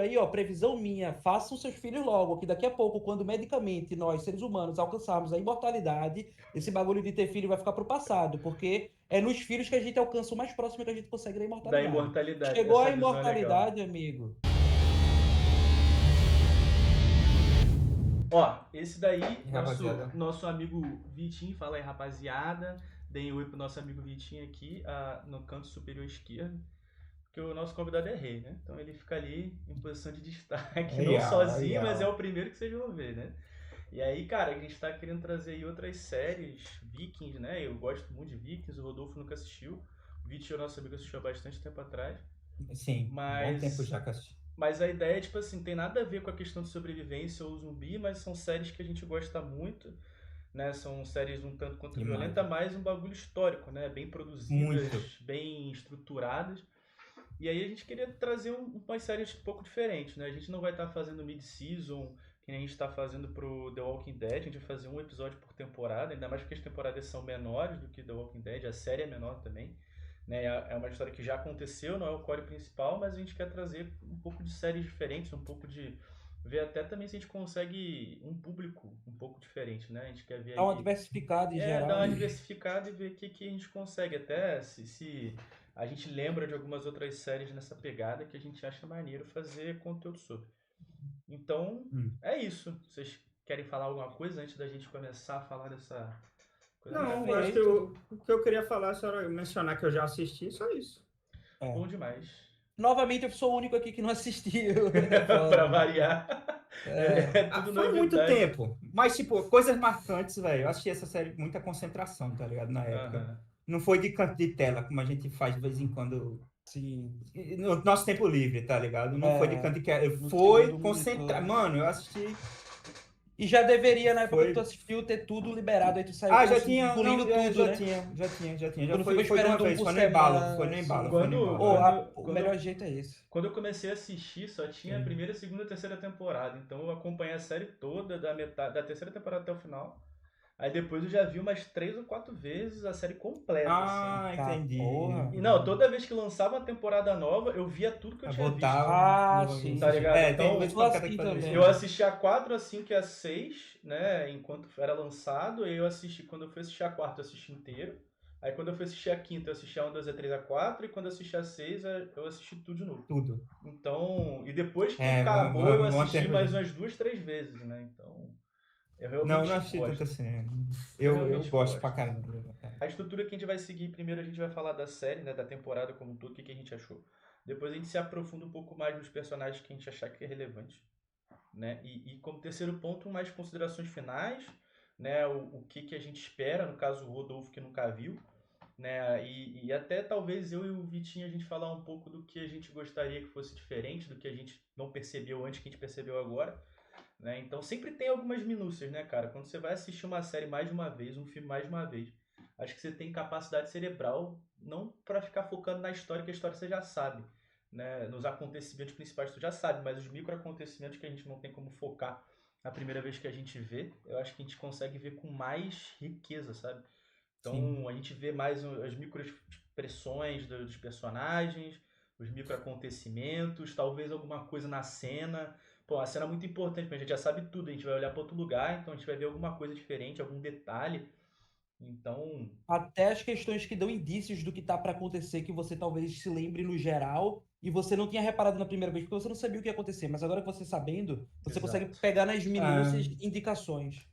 Aí, ó, previsão minha, façam seus filhos logo, que daqui a pouco, quando medicamente nós, seres humanos, alcançarmos a imortalidade, esse bagulho de ter filho vai ficar pro passado, porque é nos filhos que a gente alcança o mais próximo que a gente consegue da Da imortalidade. imortalidade. Chegou a Essa visão é legal. imortalidade, amigo. Ó, esse daí, E, nosso, rapaziada, nosso amigo Vitinho, fala aí, rapaziada. Deem oi pro nosso amigo Vitinho aqui, no canto superior esquerdo. Porque o nosso convidado é rei, né? Então ele fica ali em posição de destaque, aí, não ó, sozinho, aí, mas é ó. o primeiro que vocês vão ver, né? E aí, cara, a gente tá querendo trazer aí outras séries, Vikings, né? Eu gosto muito de Vikings, o Rodolfo nunca assistiu. O Vitinho, nosso amigo, assistiu há bastante tempo atrás. Sim, bom tempo Mas já que eu assisti. Mas a ideia é, tipo assim, tem nada a ver com a questão de sobrevivência ou zumbi, mas são séries que a gente gosta muito, né? São séries um tanto quanto Demais. violenta, mas um bagulho histórico, né? Bem produzidas, Muito. bem estruturadas. E aí a gente queria trazer umas séries um pouco diferentes, né? A gente não vai estar fazendo mid-season, que nem a gente está fazendo pro The Walking Dead, a gente vai fazer um episódio por temporada, ainda mais porque as temporadas são menores do que The Walking Dead, a série é menor também. Né? É uma história que já aconteceu, não é o core principal, mas a gente quer trazer um pouco de séries diferentes, um pouco de. Ver até também se a gente consegue um público um pouco diferente, né? A gente quer ver Dá uma aí. diversificada em Dar geral, uma né? diversificada e ver o que a gente consegue. Até se a gente lembra de algumas outras séries nessa pegada que a gente acha maneiro fazer conteúdo sobre. Então, Hum. é isso. Vocês querem falar alguma coisa antes da gente começar a falar dessa coisa Não, eu acho que Perfeito. o que eu queria falar, só era mencionar que eu já assisti, só isso. É. bom demais. Novamente, eu sou o único aqui que não assistiu. É Pra foda. variar. É. É Ah, tudo faz muito novidade. tempo, mas, tipo, coisas marcantes, velho. Eu assisti essa série com muita concentração, tá ligado? Na época. Aham. Não foi de canto de tela, como a gente faz de vez em quando. Sim. No nosso tempo livre, tá ligado? Não foi de É. canto de tela. No Foi segundo concentrar. monitor. Mano, eu assisti. E já deveria, na época que tu Foi. assistiu, ter tudo liberado. Aí tu saiu Ah, já tinha. Não, engolindo tudo, já né? tinha, já tinha, já tinha. Tu Já não ficou foi de uma esperando um vez, por foi no embalo. Foi semana, no embalo, assim. foi no Quando, embalo. Ou É. quando, o melhor quando, jeito é esse. quando eu comecei a assistir, só tinha a Sim. primeira, segunda e terceira temporada. Então eu acompanhei a série toda, da metade da terceira temporada até o final. Aí depois eu já vi umas 3 ou 4 vezes a série completa, assim. Ah, Tá, entendi. porra. E não, toda vez que lançava uma temporada nova, eu via tudo que eu Aí tinha visto. voltava, Ah, vou Tá sim. ligado? assistir. Tem de Eu vez Então, em sou quando o cara tem que assim fazer isso eu também. mesmo. assisti a 4, a 5 e a 6, né? Enquanto era lançado. E eu assisti, quando eu fui assistir a quarta, eu assisti inteiro. Aí quando eu fui assistir a quinta, eu assisti a 1, 2, a 3, a 4. E quando eu assisti a 6, eu assisti tudo de novo. Tudo. Então, e depois que É, acabou, eu bom assisti tempo. mais umas 2, 3 vezes, né? Então, eu Não, não realmente assisti tanto gosto. assim. Eu Eu realmente gosto pra gosto. caramba. A estrutura que a gente vai seguir, primeiro a gente vai falar da série, né, da temporada como um todo, o que a gente achou. Depois a gente se aprofunda um pouco mais nos personagens que a gente achar que é relevante, né? E como terceiro ponto, mais considerações finais, né? O que a gente espera, no caso o Rodolfo que nunca viu, né? E até talvez eu e o Vitinho a gente falar um pouco do que a gente gostaria que fosse diferente, do que a gente não percebeu antes, que a gente percebeu agora, né? Então sempre tem algumas minúcias, né, cara? Quando você vai assistir uma série mais de uma vez, um filme mais de uma vez, acho que você tem capacidade cerebral não para ficar focando na história, que a história você já sabe, né? Nos acontecimentos principais você já sabe, mas os micro acontecimentos que a gente não tem como focar a primeira vez que a gente vê, eu acho que a gente consegue ver com mais riqueza, sabe? Sim. Então a gente vê mais as micro expressões dos personagens, os micro acontecimentos, talvez alguma coisa na cena. Pô, a cena é muito importante, porque a gente já sabe tudo, a gente vai olhar para outro lugar, então a gente vai ver alguma coisa diferente, algum detalhe. Então, Até as questões que dão indícios do que tá pra acontecer, que você talvez se lembre no geral, e você não tinha reparado na primeira vez, porque você não sabia o que ia acontecer. Mas agora que você sabendo, você consegue exato. pegar nas Ah, minúcias indicações.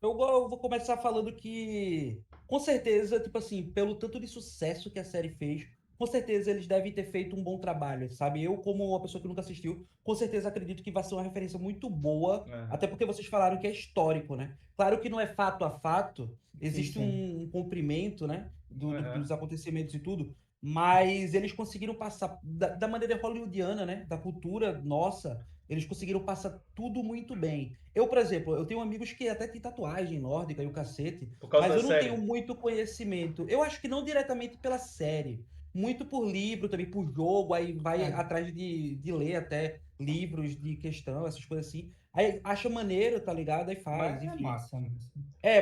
Eu vou começar falando que, com certeza, tipo assim, pelo tanto de sucesso que a série fez, com certeza eles devem ter feito um bom trabalho, sabe? Eu, como uma pessoa que nunca assistiu, com certeza acredito que vai ser uma referência muito boa, Aham, até porque vocês falaram que é histórico, né? Claro que não é fato a fato, sim, existe sim. um comprimento, né, aham. dos acontecimentos e tudo, mas eles conseguiram passar, da maneira hollywoodiana, né, da cultura nossa, eles conseguiram passar tudo muito bem. Eu, por exemplo, eu tenho amigos que até têm tatuagem nórdica e o cacete, Por causa mas da eu não tenho série. muito conhecimento. Eu acho que não diretamente pela série, muito por livro também, por jogo, aí vai É, atrás de ler até livros de questão, essas coisas assim. Aí acha maneiro, tá ligado? Aí faz, mas é enfim. massa.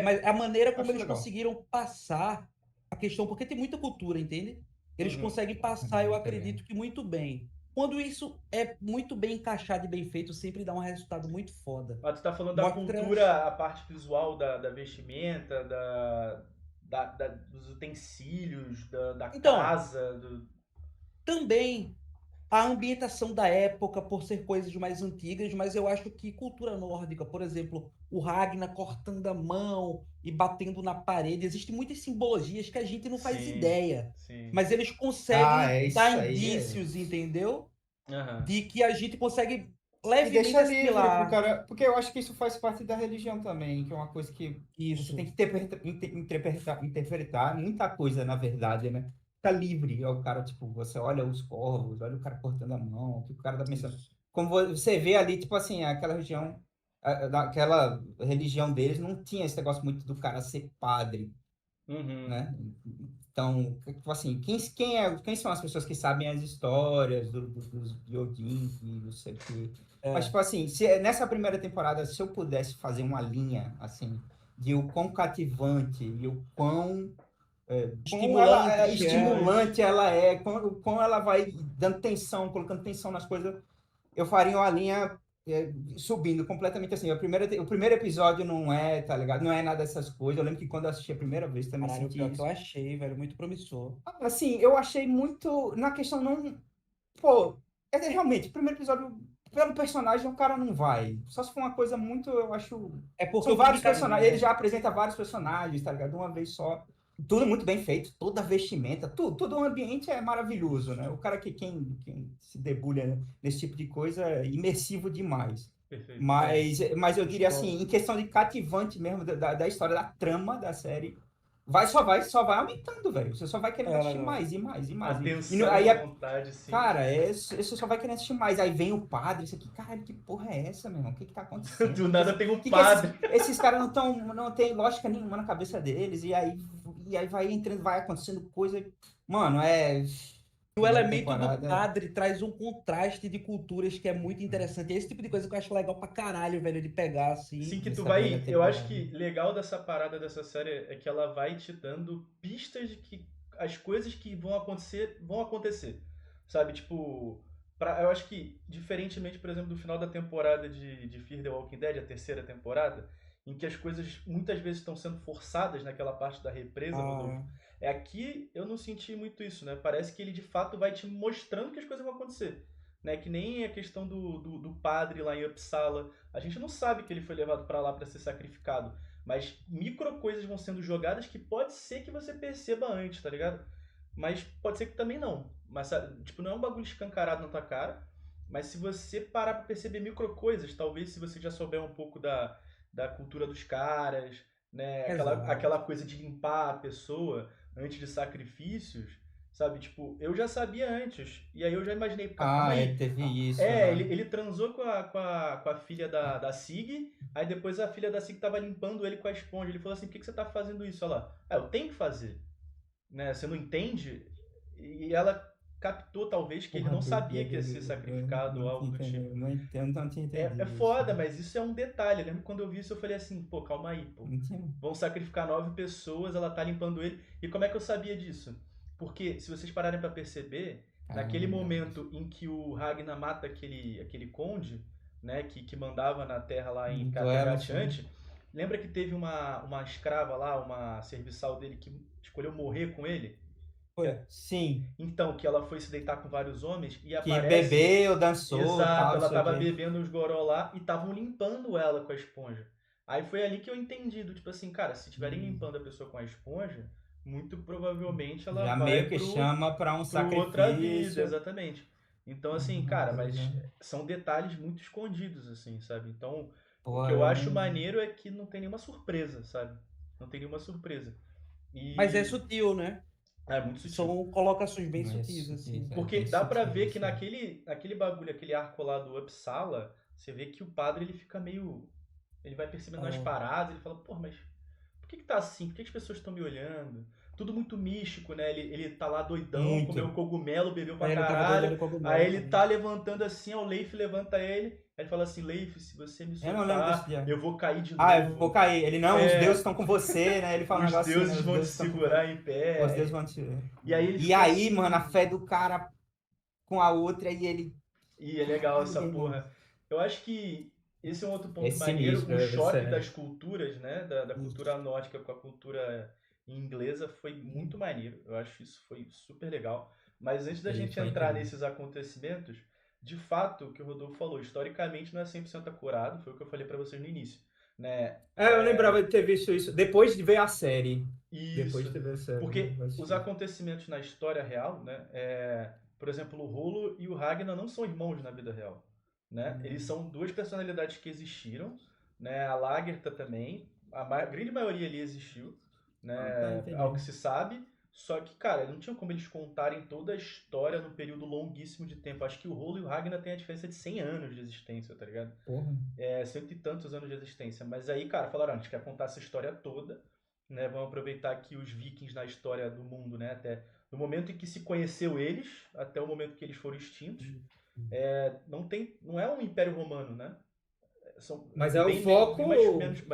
Mas a maneira como Acho eles legal. conseguiram passar a questão, porque tem muita cultura, entende? Eles Uhum. conseguem passar, eu acredito que muito bem. quando isso é muito bem encaixado e bem feito, sempre dá um resultado muito foda. Mas tu tá falando da Mostra- cultura, a parte visual da vestimenta, dos utensílios, da Então, casa, também a ambientação da época, por ser coisas mais antigas, mas eu acho que cultura nórdica, por exemplo, o Ragnar cortando a mão e batendo na parede, existem muitas simbologias que a gente não faz Sim, ideia, sim. mas eles Ah, conseguem isso dar aí indícios, entendeu? Aham. De que a gente consegue E levemente deixa livre pro assimilar cara, porque eu acho que isso faz parte da religião também, que é uma coisa que você isso. tem que interpretar muita coisa, na verdade, né? Fica livre, é o cara, tipo, você olha os corvos, olha o cara cortando a mão, o que o cara tá pensando. Isso. Como você vê ali, tipo assim, aquela região, daquela religião deles não tinha esse negócio muito do cara ser padre, Uhum. né? Então, tipo assim, quem são as pessoas que sabem as histórias dos de Odin e não sei o quê? Mas, É. tipo assim, nessa primeira temporada, se eu pudesse fazer uma linha, assim, de o quão cativante e o quão Estimulante, estimulante ela é, quão ela vai dando tensão, colocando tensão nas coisas, eu faria uma linha subindo completamente assim. O primeiro episódio não é, tá ligado? Não é nada dessas coisas. Eu lembro que quando eu assisti a primeira vez também Caralho, o senti pior que eu isso. achei, velho, muito promissor. Assim, eu achei muito. Na questão não. Pô, realmente, o primeiro episódio, pelo personagem, o cara não vai. Só se for uma coisa muito, eu acho. É porque São eu fui de vários cara ruim, personagens. Ele né? já apresenta vários personagens, tá ligado? De uma vez só. Tudo muito bem feito, toda a vestimenta, tudo o ambiente é maravilhoso, né? O cara quem se debulha nesse tipo de coisa é imersivo demais. Perfeito. Mas eu diria História. assim, em questão de cativante mesmo da história, da trama da série, só vai aumentando, velho. Você só vai querendo É assistir legal. mais e mais e A mais. tensão, Aí, a vontade, sim. cara, você só vai querendo assistir mais. Aí vem o padre, isso aqui, caralho, que porra é essa, meu irmão? O que que tá acontecendo? Do nada tem um Que padre. esses caras não tem lógica nenhuma na cabeça deles, e aí vai entrando, vai acontecendo coisa. Mano, O primeira elemento do temporada. padre traz um contraste de culturas que é muito interessante. É esse tipo de coisa que eu acho legal pra caralho, velho, de pegar, assim. Sim, que tu Essa primeira vai. Eu acho temporada. que legal dessa parada dessa série é que ela vai te dando pistas de que as coisas que vão acontecer, vão acontecer. Sabe? Tipo. Eu acho que, diferentemente, por exemplo, do final da temporada de Fear the Walking Dead, a terceira temporada, em que as coisas muitas vezes estão sendo forçadas naquela parte da represa, Rodolfo. Ah, Aqui eu não senti muito isso, né? Parece que ele de fato vai te mostrando que as coisas vão acontecer. Né? Que nem a questão do padre lá em Uppsala. A gente não sabe que ele foi levado para lá para ser sacrificado. Mas micro coisas vão sendo jogadas que pode ser que você perceba antes, tá ligado? Mas pode ser que também não. Mas, sabe, tipo, não é um bagulho escancarado na tua cara. Mas se você parar pra perceber micro coisas, talvez se você já souber um pouco da cultura dos caras, né? exato. Aquela coisa de limpar a pessoa antes de sacrifícios, sabe? Tipo, eu já sabia antes. E aí eu já imaginei, calma aí. Teve isso, Ele transou com a filha da Sig, aí depois a filha da Sig tava limpando ele com a esponja. Ele falou assim: por que você tá fazendo isso? Olha lá, eu tenho que fazer. Né? Você não entende? E ela captou, talvez, que ele Porra, não sabia que ia ser eu sacrificado ou algo do tipo. não entendo, não tinha É entendido foda, isso. mas isso é um detalhe. Eu lembro que quando eu vi isso, eu falei assim: pô, calma aí, pô. Não tinha. Vão sacrificar 9 pessoas, ela tá limpando ele. E como é que eu sabia disso? Porque, se vocês pararem pra perceber, naquele Caramba. momento em que o Ragnar mata aquele conde, né, que mandava na terra lá em Duelo, assim. Caterratiante, lembra que teve uma escrava lá, uma serviçal dele que escolheu morrer com ele? Que Foi. Sim. Então, que ela foi se deitar com vários homens e Que aparece. bebeu, dançou, Exato, tal, não ela sei o tava quê. bebendo os goró lá e estavam limpando ela com a esponja. Aí foi ali que eu entendi, tipo assim, cara, se estiverem limpando a pessoa com a esponja, muito provavelmente ela Já vai meio que chama para um pro outra vida, sacrifício. exatamente. Então, assim, cara, Pois mas é. são detalhes muito escondidos, assim, sabe? Então, o Pô, que eu eu acho não. maneiro é que não tem nenhuma surpresa, sabe? Não tem nenhuma surpresa. Mas é E sutil, né? é muito sutil. São colocações bem Não é sutis, sutil, assim. é Porque bem dá pra sutil ver que isso. naquele bagulho, aquele arco lá do Uppsala, você vê que o padre ele fica meio. Ele vai percebendo umas É. paradas, ele fala, pô, mas por que tá assim? Por que as pessoas estão me olhando? Tudo muito místico, né? Ele tá lá doidão, comeu Muito. cogumelo, bebeu pra Aí ele tava doido caralho. ali com o Aí Melo ele também. tá levantando assim, ó, o Leif levanta ele. Aí ele fala assim, Leif, se você me Eu não lembro desse soltar, dia. eu vou cair de Eu vou novo. cair. Ele, não, os deuses É, estão com você, né? Ele fala um os negócio assim, né? deuses Os vão te deuses estão com você. segurar em Os deuses pé. vão te. E aí ele E ficou aí, mano, a assim. fé do cara com a outra e ele... E é legal essa Caralho, irmão. porra. Eu acho que esse é um outro ponto É maneiro, sinistro, o é choque sério. das culturas, né? Da cultura nórdica com a cultura inglesa foi muito maneiro. Eu acho isso foi super legal. Mas antes da Ele gente foi entrar incrível. nesses acontecimentos, de fato, o que o Rodolfo falou, historicamente não é 100% acurado, foi o que eu falei pra vocês no início, né? Eu lembrava de ter visto isso depois de ver a série. Depois de Isso, ter visto a série, porque eu os assisti. acontecimentos na história real, né? Por exemplo, o Rolo e o Ragnar não são irmãos na vida real, né? Eles são duas personalidades que existiram, né? A Lagertha também, grande maioria ali existiu, Tá, né? Ao que entendi. se sabe. Só que, cara, não tinha como eles contarem toda a história num período longuíssimo de tempo. Acho que o Rolo e o Ragnar têm a diferença de 100 anos de existência, tá ligado? Porra. Cento e tantos anos de existência. Mas aí, cara, falaram, a gente quer contar essa história toda, né? Vamos aproveitar aqui os vikings na história do mundo, né? Até do momento em que se conheceu eles, até o momento que eles foram extintos. Não é um império romano, né? É Mas é o bem, foco.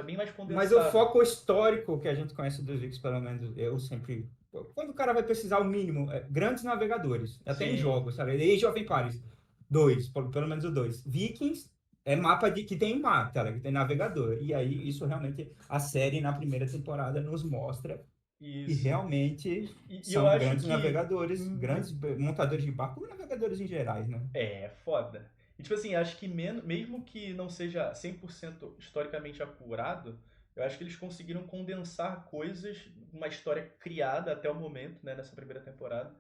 bem mais Mas o condensado. foco histórico que a gente conhece dos Vikings, pelo menos eu sempre. Quando o cara vai precisar o mínimo, grandes navegadores, até em Sim, jogos, sabe? Age of Empires, dois, pelo menos o dois. Vikings é mapa de que tem mar, tá? Que tem navegador. E aí, isso realmente, a série na primeira temporada nos mostra que isso. realmente E eu são acho grandes que navegadores, grandes montadores de barco e navegadores em gerais, né? é foda. E tipo assim, acho que mesmo que não seja 100% historicamente apurado, eu acho que eles conseguiram condensar coisas, uma história criada até o momento, né, nessa primeira temporada,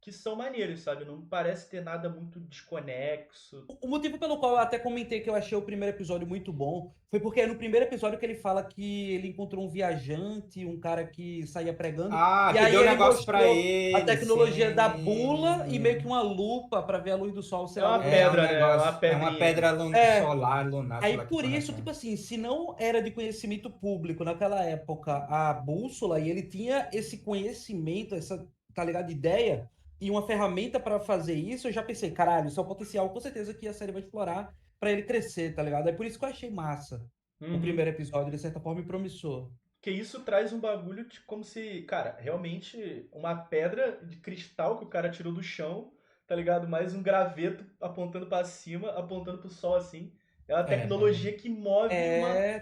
que são maneiros, sabe? Não parece ter nada muito desconexo. O motivo pelo qual eu até comentei que eu achei o primeiro episódio muito bom foi porque é no primeiro episódio que ele fala que ele encontrou um viajante, um cara que saía pregando, Ah, e que aí deu um ele negócio pra mostrou a ele, tecnologia da bula e meio sim. que uma lupa para ver a luz do sol, sei É lá, uma alguma coisa É um pedra, assim. né? É uma negócio, é uma pedrinha. pedra É, solar, lunar, sei aí lá que por porra é isso, essa. tipo assim, se não era de conhecimento público naquela época a bússola e ele tinha esse conhecimento, essa, tá ligado, ideia e uma ferramenta para fazer isso, eu já pensei, caralho, isso é um potencial com certeza que a série vai explorar para ele crescer, tá ligado? É por isso que eu achei massa o Uhum. primeiro episódio, de certa forma, e promissor. Porque isso traz um bagulho de como se, cara, realmente uma pedra de cristal que o cara tirou do chão, tá ligado? Mais um graveto apontando pra cima, apontando pro sol assim. É uma tecnologia que move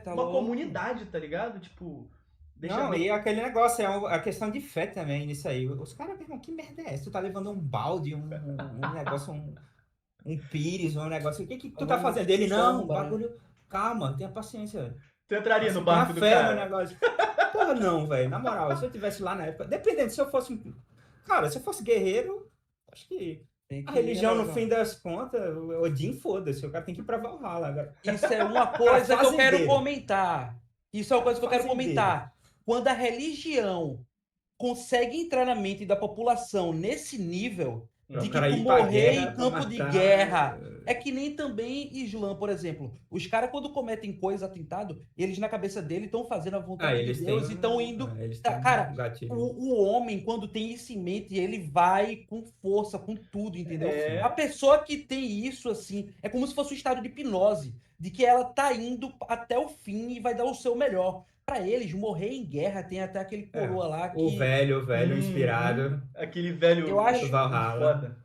Tá uma louco. comunidade, tá ligado? Tipo, deixa. Não, e aquele negócio, a questão de fé também nisso aí. Os caras perguntam, que merda é essa? Tu tá levando um balde, um negócio, um pires, um negócio. O que que tu tá Vamos fazendo? Ele, não, samba, né? bagulho. Calma, tenha paciência. Tu entraria no Assim, tenha barco do fé no cara? negócio. Porra, não, velho. Na moral, se eu tivesse lá na época. Dependendo, se eu fosse. Cara, se eu fosse guerreiro, acho que Tem a que ir, religião, né, no João? fim das contas, o Odin, foda-se. O cara tem que ir pra Valhalla agora. Isso é uma Cara, coisa que eu quero fazendeiro. comentar. Isso é uma Cara, coisa que eu quero fazendeiro. comentar. Quando a religião consegue entrar na mente da população nesse nível Pra o de que Uhum. cara tu ir pra morrer em guerra, pra campo de matar. guerra é que nem também Islã, por exemplo. Os caras, quando cometem coisa, atentado, eles na cabeça dele estão fazendo a Ah, vontade de eles têm Deus e estão um. indo. Eles têm Cara, um gatilho. o homem, quando tem isso em mente, ele vai com força, com tudo, entendeu? A É. pessoa que tem isso, assim, é como se fosse um estado de hipnose, de que ela tá indo até o fim e vai dar o seu melhor. Para eles, morrer em guerra, tem até aquele É. coroa lá que O velho Uhum. inspirado Aquele eu velho do acho. Valhalla. foda.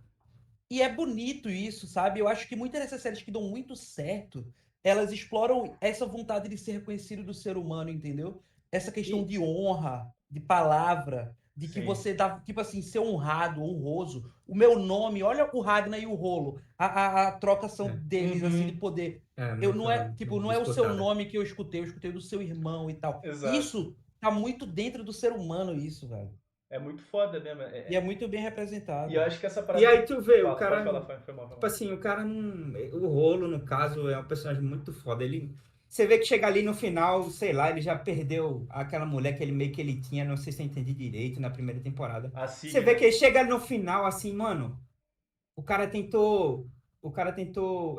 E é bonito isso, sabe? Eu acho que muitas dessas séries que dão muito certo, elas exploram essa vontade de ser reconhecido do ser humano, entendeu? Essa questão E, de honra, de palavra, de que Sim. você dá, tipo assim, ser honrado, honroso. O meu nome, olha o Ragnar e o Rolo, a trocação é, deles, assim, de Uhum. poder. Eu muito, não é, tipo, muito não é o seu disputada. nome que eu escutei do seu irmão e tal. Exato. Isso tá muito dentro do ser humano, isso, velho. É muito foda mesmo. E é muito bem E eu representado. acho que essa E parada aí que. tu vê, o Fala, pode cara, falar, foi mal, foi tipo mal. assim, o cara não. O Rolo, no caso, é um personagem muito foda. Ele. Você vê que chega ali no final, sei lá, ele já perdeu aquela mulher que ele meio que ele tinha, não sei se eu entendi direito na primeira temporada. A Você vê Sigrid. que ele chega no final assim, mano, o cara tentou. O cara tentou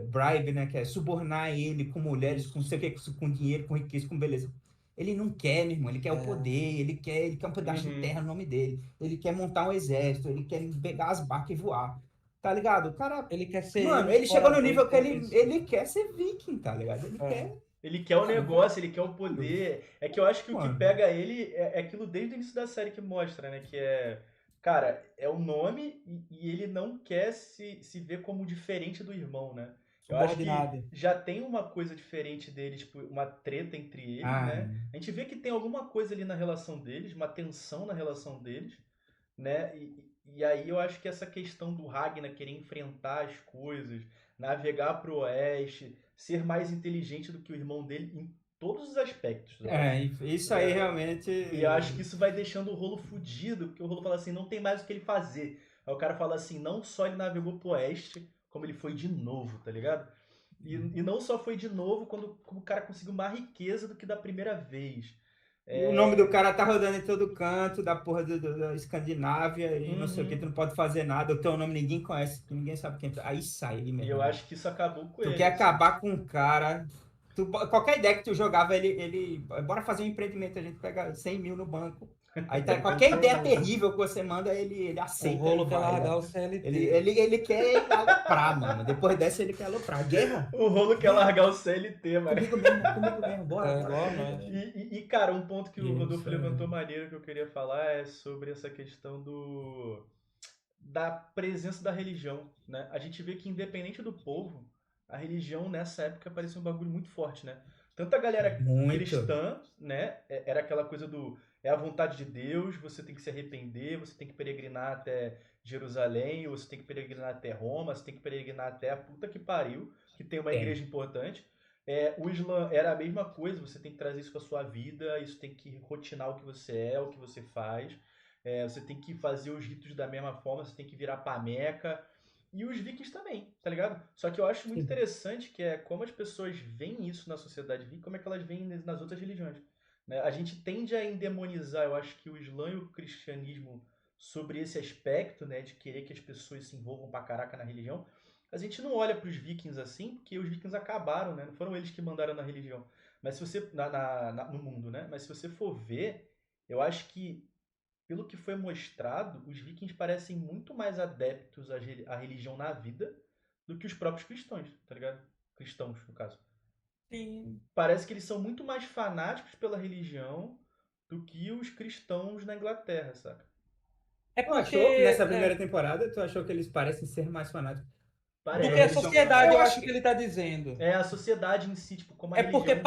bribe, né? Que é subornar ele com mulheres, com sei o que, com dinheiro, com riqueza, com beleza. Ele não quer, meu irmão, ele quer o É, poder, ele quer um pedaço de Uhum. terra no nome dele, ele quer montar um exército, ele quer pegar as barcas e voar. Tá ligado? O cara, ele quer ser ele mano, o ele chegou no explorador e nível que tal, ele quer ser viking, tá ligado? Ele é. quer, Ele quer o mano, negócio, ele quer o mano, poder. É que eu acho que o que mano. pega ele é aquilo desde o início da série que mostra, né? Que é. Cara, é o nome e ele não quer se ver como diferente do irmão, né? Eu acho que Subordinado. já tem uma coisa diferente deles, tipo, uma treta entre eles, Ah, né? A gente vê que tem alguma coisa ali na relação deles, uma tensão na relação deles, né? E aí eu acho que essa questão do Ragnar querer enfrentar as coisas, navegar pro oeste, ser mais inteligente do que o irmão dele em todos os aspectos, eu acho. isso aí realmente. E eu acho que isso vai deixando o Rolo fudido, porque o Rolo fala assim, não tem mais o que ele fazer. Aí o cara fala assim, não só ele navegou pro oeste, como ele foi de novo, tá ligado? E não só foi de novo, como o cara conseguiu mais riqueza do que da primeira vez. E o nome do É... cara tá rodando em todo canto, da porra da Escandinávia, e não sei o que, Uhum. tu não pode fazer nada, o teu nome ninguém conhece, ninguém sabe quem tu é. Aí sai ele E mesmo, eu irmão. acho que isso acabou com Tu ele, quer assim. acabar com o cara. Qualquer ideia que tu jogava, ele. Bora fazer um empreendimento, a gente pega 100 mil no banco. Aí tá, qualquer ideia terrível que você manda, ele O aceita e Rolo quer vai. largar o CLT. Ele quer aloprar, mano. Depois dessa, ele quer aloprar. Guerra? O Rolo quer Guerra? largar o CLT, mano. Comigo mesmo, bora, É bora. igual a nós. Cara, um ponto que o Rodolfo Isso, levantou maneiro que eu queria falar é sobre essa questão da presença da religião, né? A gente vê que independente do povo, a religião nessa época parecia um bagulho muito forte, né? Tanto a galera muito. cristã, né? Era aquela coisa do é a vontade de Deus, você tem que se arrepender, você tem que peregrinar até Jerusalém, você tem que peregrinar até Roma, você tem que peregrinar até a puta que pariu, que tem uma Tem. igreja importante. O Islã era a mesma coisa, você tem que trazer isso para sua vida, isso tem que rotinar o que você é, o que você faz. Você tem que fazer os ritos da mesma forma, você tem que virar pra Meca. E os vikings também, tá ligado? Só que eu acho muito interessante que é como as pessoas veem isso na sociedade viking, como é que elas veem nas outras religiões. Né? A gente tende a endemonizar, eu acho que o Islã e o cristianismo sobre esse aspecto, né, de querer que as pessoas se envolvam pra caraca na religião. A gente não olha para os vikings assim, porque os vikings acabaram, né? Não foram eles que mandaram na religião. Mas se você. No mundo, né? Mas se você for ver, eu acho que pelo que foi mostrado, os vikings parecem muito mais adeptos à religião na vida do que os próprios cristãos, tá ligado? Cristãos, no caso. Sim. Parece que eles são muito mais fanáticos pela religião do que os cristãos na Inglaterra, saca? É Tu porque, achou, nessa primeira temporada, tu achou que eles parecem ser mais fanáticos do pela que a Parece. religião? sociedade, Eu eu acho acho que que. ele tá dizendo. É a sociedade em si, tipo, como a É porque religião.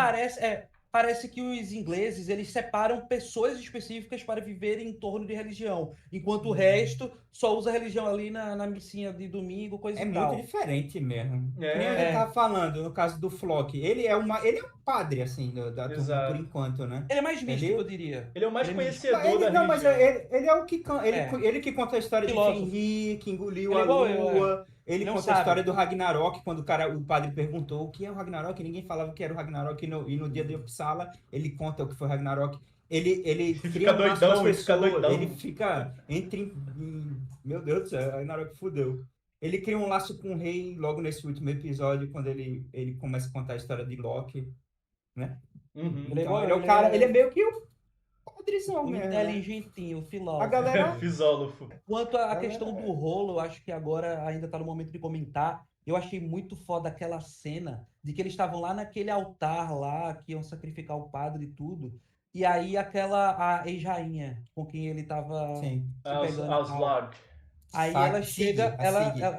parece que os ingleses eles separam pessoas específicas para viverem em torno de religião, enquanto o resto só usa religião ali na missinha de domingo, coisa É e muito tal. diferente mesmo. Que nem a gente É, É, tava falando, no caso do Flock. Ele é um padre, assim, da turma, por exato. enquanto, né? ele é mais místico, eu Ele, diria. Ele é o mais Ele é místico. conhecedor da não, mas religião. ele é o que É, ele que conta a história de filósofo. Fenrir, que engoliu Ele é a igual eu, é. lua. Ele Ele é um conta a história sábio. do Ragnarok, quando o padre perguntou o que é o Ragnarok, e ninguém falava o que era o Ragnarok, e no dia de Uppsala, ele conta o que foi o Ragnarok. Ele E cria fica um laço com as doidão, e fica pessoas, ele doidão. fica meu Deus do céu, Ragnarok fudeu. Ele cria um laço com o rei logo nesse último episódio, quando ele começa a contar a história de Loki, né? Uhum. Ele é Então, igual ele é eu, o ele cara, ele é é meio que o padrezão o mesmo, né? inteligentinho, o A filósofo. galera, Fisólogo. Quanto a à questão do galera rolo, eu acho que agora ainda está no momento de comentar. Eu achei muito foda aquela cena de que eles estavam lá naquele altar lá, que iam sacrificar o padre e tudo. E aí a ex-rainha com quem ele tava sim. se pegando e tal. Aslog. Aí ela Sig, chega, a Sig.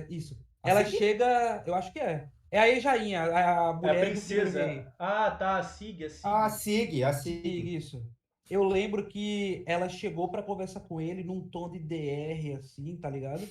isso. A Ela Sig? chega, eu acho que é. É a ex-rainha, a É a mulher do primeiro princesa. rei. Ah, tá. A Sig, a A Sig. Sig, a Sim, Sig. isso. Eu lembro que ela chegou para conversar com ele num tom de DR, assim, tá ligado?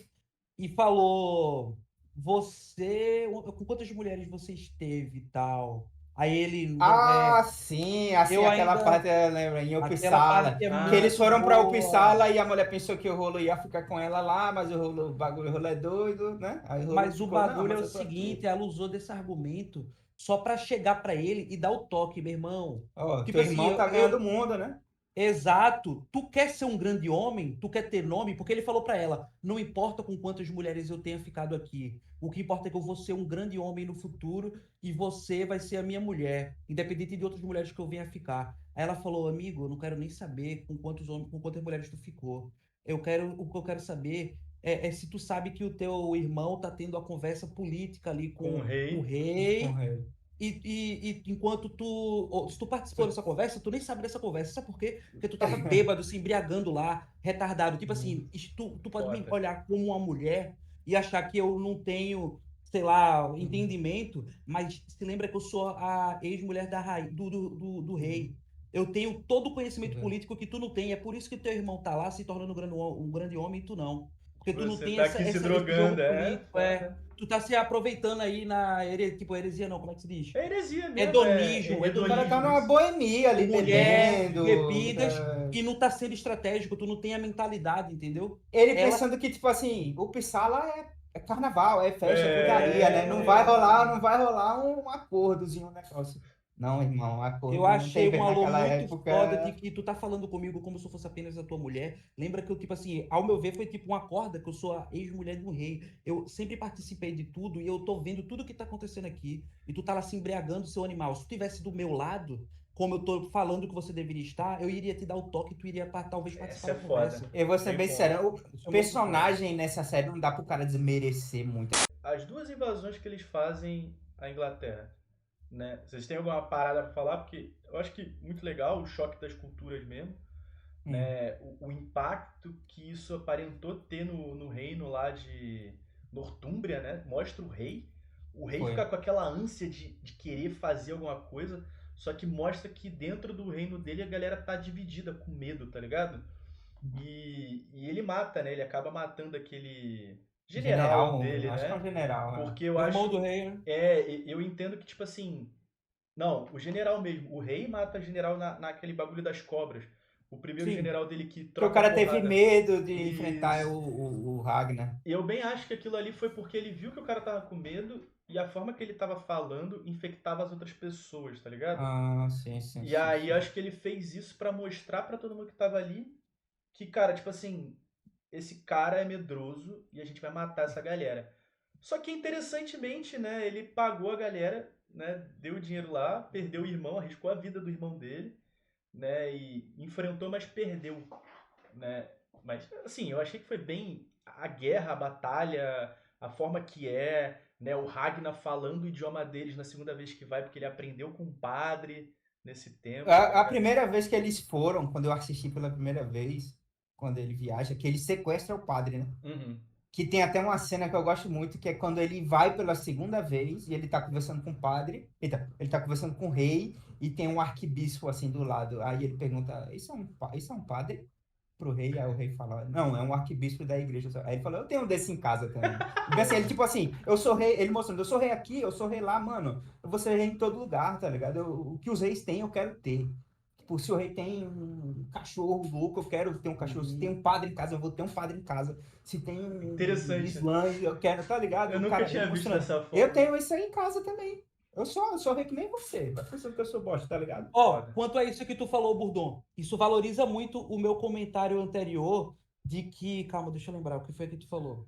E falou: Você. Com quantas mulheres você esteve e tal? Aí ele. Ah, sim, assim, Eu aquela ainda. parte, eu lembro, em Aquela parte Uppsala. é Que eles Ah, muito foram pra boa. Uppsala e a mulher pensou que o rolo ia ficar com ela lá, mas o bagulho, o rolo é doido, né? Aí o rolo Mas o ficou, não, bagulho é mas o eu tô seguinte: aqui. ela usou desse argumento só para chegar para ele e dar o toque, meu irmão. Ó, Tipo teu assim, irmão tá ganhando o mundo, né? exato. Tu quer ser um grande homem? Tu quer ter nome? Porque ele falou pra ela: não importa com quantas mulheres eu tenha ficado aqui. O que importa é que eu vou ser um grande homem no futuro e você vai ser a minha mulher, independente de outras mulheres que eu venha ficar. Aí ela falou: amigo, eu não quero nem saber com quantos homens, com quantas mulheres tu ficou. O que eu quero saber é se tu sabe que o teu irmão tá tendo a conversa política ali com o com o rei. Com o rei rei. e enquanto se tu participou dessa conversa, tu nem sabe dessa conversa. Sabe por quê? Porque tu tava bêbado, se embriagando lá, retardado. Tipo assim, tu pode me Foda. olhar como uma mulher e achar que eu não tenho, sei lá, entendimento, mas se lembra que eu sou a ex-mulher do rei. Eu tenho todo o conhecimento político que tu não tem. É por isso que teu irmão tá lá se tornando um grande homem e tu não. Porque tu não Você tem tá aqui se esse jogo drogando, é político, foda. tu tá se aproveitando aí na tipo, heresia não, como é que se diz? É heresia mesmo, Hedonismo, O cara tá hedonismo, numa isso. boemia com ali, mulher, bebendo, bebidas, e não tá sendo estratégico, tu não tem a mentalidade, entendeu? ele Ela, pensando que, tipo assim, o Pissala é carnaval, é festa, é putaria, né? É. Não vai rolar um acordozinho, um negócio. Não, irmão, eu acordo não achei teve um alô naquela muito foda de época. que tu tá falando comigo como se eu fosse apenas a tua mulher. Lembra que eu, tipo assim, ao meu ver, foi tipo uma corda que eu sou a ex-mulher do rei. Eu sempre participei de tudo e eu tô vendo tudo que tá acontecendo aqui. E tu tá lá se embriagando, seu animal. Se tu tivesse do meu lado, como eu tô falando que você deveria estar, eu iria te dar o toque e tu iria talvez participar Essa é da foda. conversa. Eu vou ser Tem bem ponto. sério, o Isso é o meu ponto. personagem nessa série não dá pro cara desmerecer muito. As duas invasões que eles fazem à Inglaterra, né? Vocês têm alguma parada pra falar? Porque eu acho que muito legal o choque das culturas mesmo, Hum, né? O impacto que isso aparentou ter no reino lá de Nortúmbria, né? Mostra o rei foi. fica com aquela ânsia de querer fazer alguma coisa, só que mostra que dentro do reino dele a galera tá dividida, com medo, tá ligado? E ele mata, né? Ele acaba matando aquele general General, dele, acho que é um né? general, né? Porque eu O irmão do acho. rei, né? Eu entendo que, tipo assim. Não, o general mesmo. O rei mata o general naquele bagulho das cobras. O primeiro Sim. general dele que Porque o troca a cara teve porrada. medo de enfrentar Isso. o Ragnar. E eu bem acho que aquilo ali foi porque ele viu que o cara tava com medo e a forma que ele tava falando infectava as outras pessoas, tá ligado? Ah, sim, sim, E sim, aí eu sim. acho que ele fez isso pra mostrar pra todo mundo que tava ali que, cara, tipo assim, esse cara é medroso e a gente vai matar essa galera. Só que interessantemente, né, ele pagou a galera, né, deu o dinheiro lá, perdeu o irmão, arriscou a vida do irmão dele, né, e enfrentou, mas perdeu, né? Mas assim, eu achei que foi bem a guerra, a batalha, a forma que é, né, o Ragnar falando o idioma deles na segunda vez que vai, porque ele aprendeu com o padre nesse tempo, tá A ligado? primeira vez que eles foram, quando eu assisti pela primeira vez, quando ele viaja, que ele sequestra o padre, né? Uhum. Que tem até uma cena que eu gosto muito, que é quando ele vai pela segunda vez e ele tá conversando com o padre, ele tá conversando com o rei e tem um arquebispo assim do lado. Aí ele pergunta: isso é um padre pro rei? Aí o rei fala: não, é um arquebispo da igreja. Aí ele fala: eu tenho um desse em casa também. E assim, ele tipo assim, eu sou rei, ele mostrando: eu sou rei aqui, eu sou rei lá, mano. Eu vou ser rei em todo lugar, tá ligado? O que os reis têm, eu quero ter. Tipo, se o rei tem um cachorro louco, eu quero ter um cachorro. Se tem Uhum. um padre em casa, eu vou ter um padre em casa. Se tem um Interessante. Islã, eu quero, tá Eu ligado? O nunca cara, ele tinha visto mostrando. dessa Eu forma. tenho isso aí em casa também. Eu sou rei que nem você. Vai pensando que eu sou bosta, tá ligado? Ó, Foda. quanto a isso que tu falou, Burdon, isso valoriza muito o meu comentário anterior de que. Calma, deixa eu lembrar o que foi que tu falou.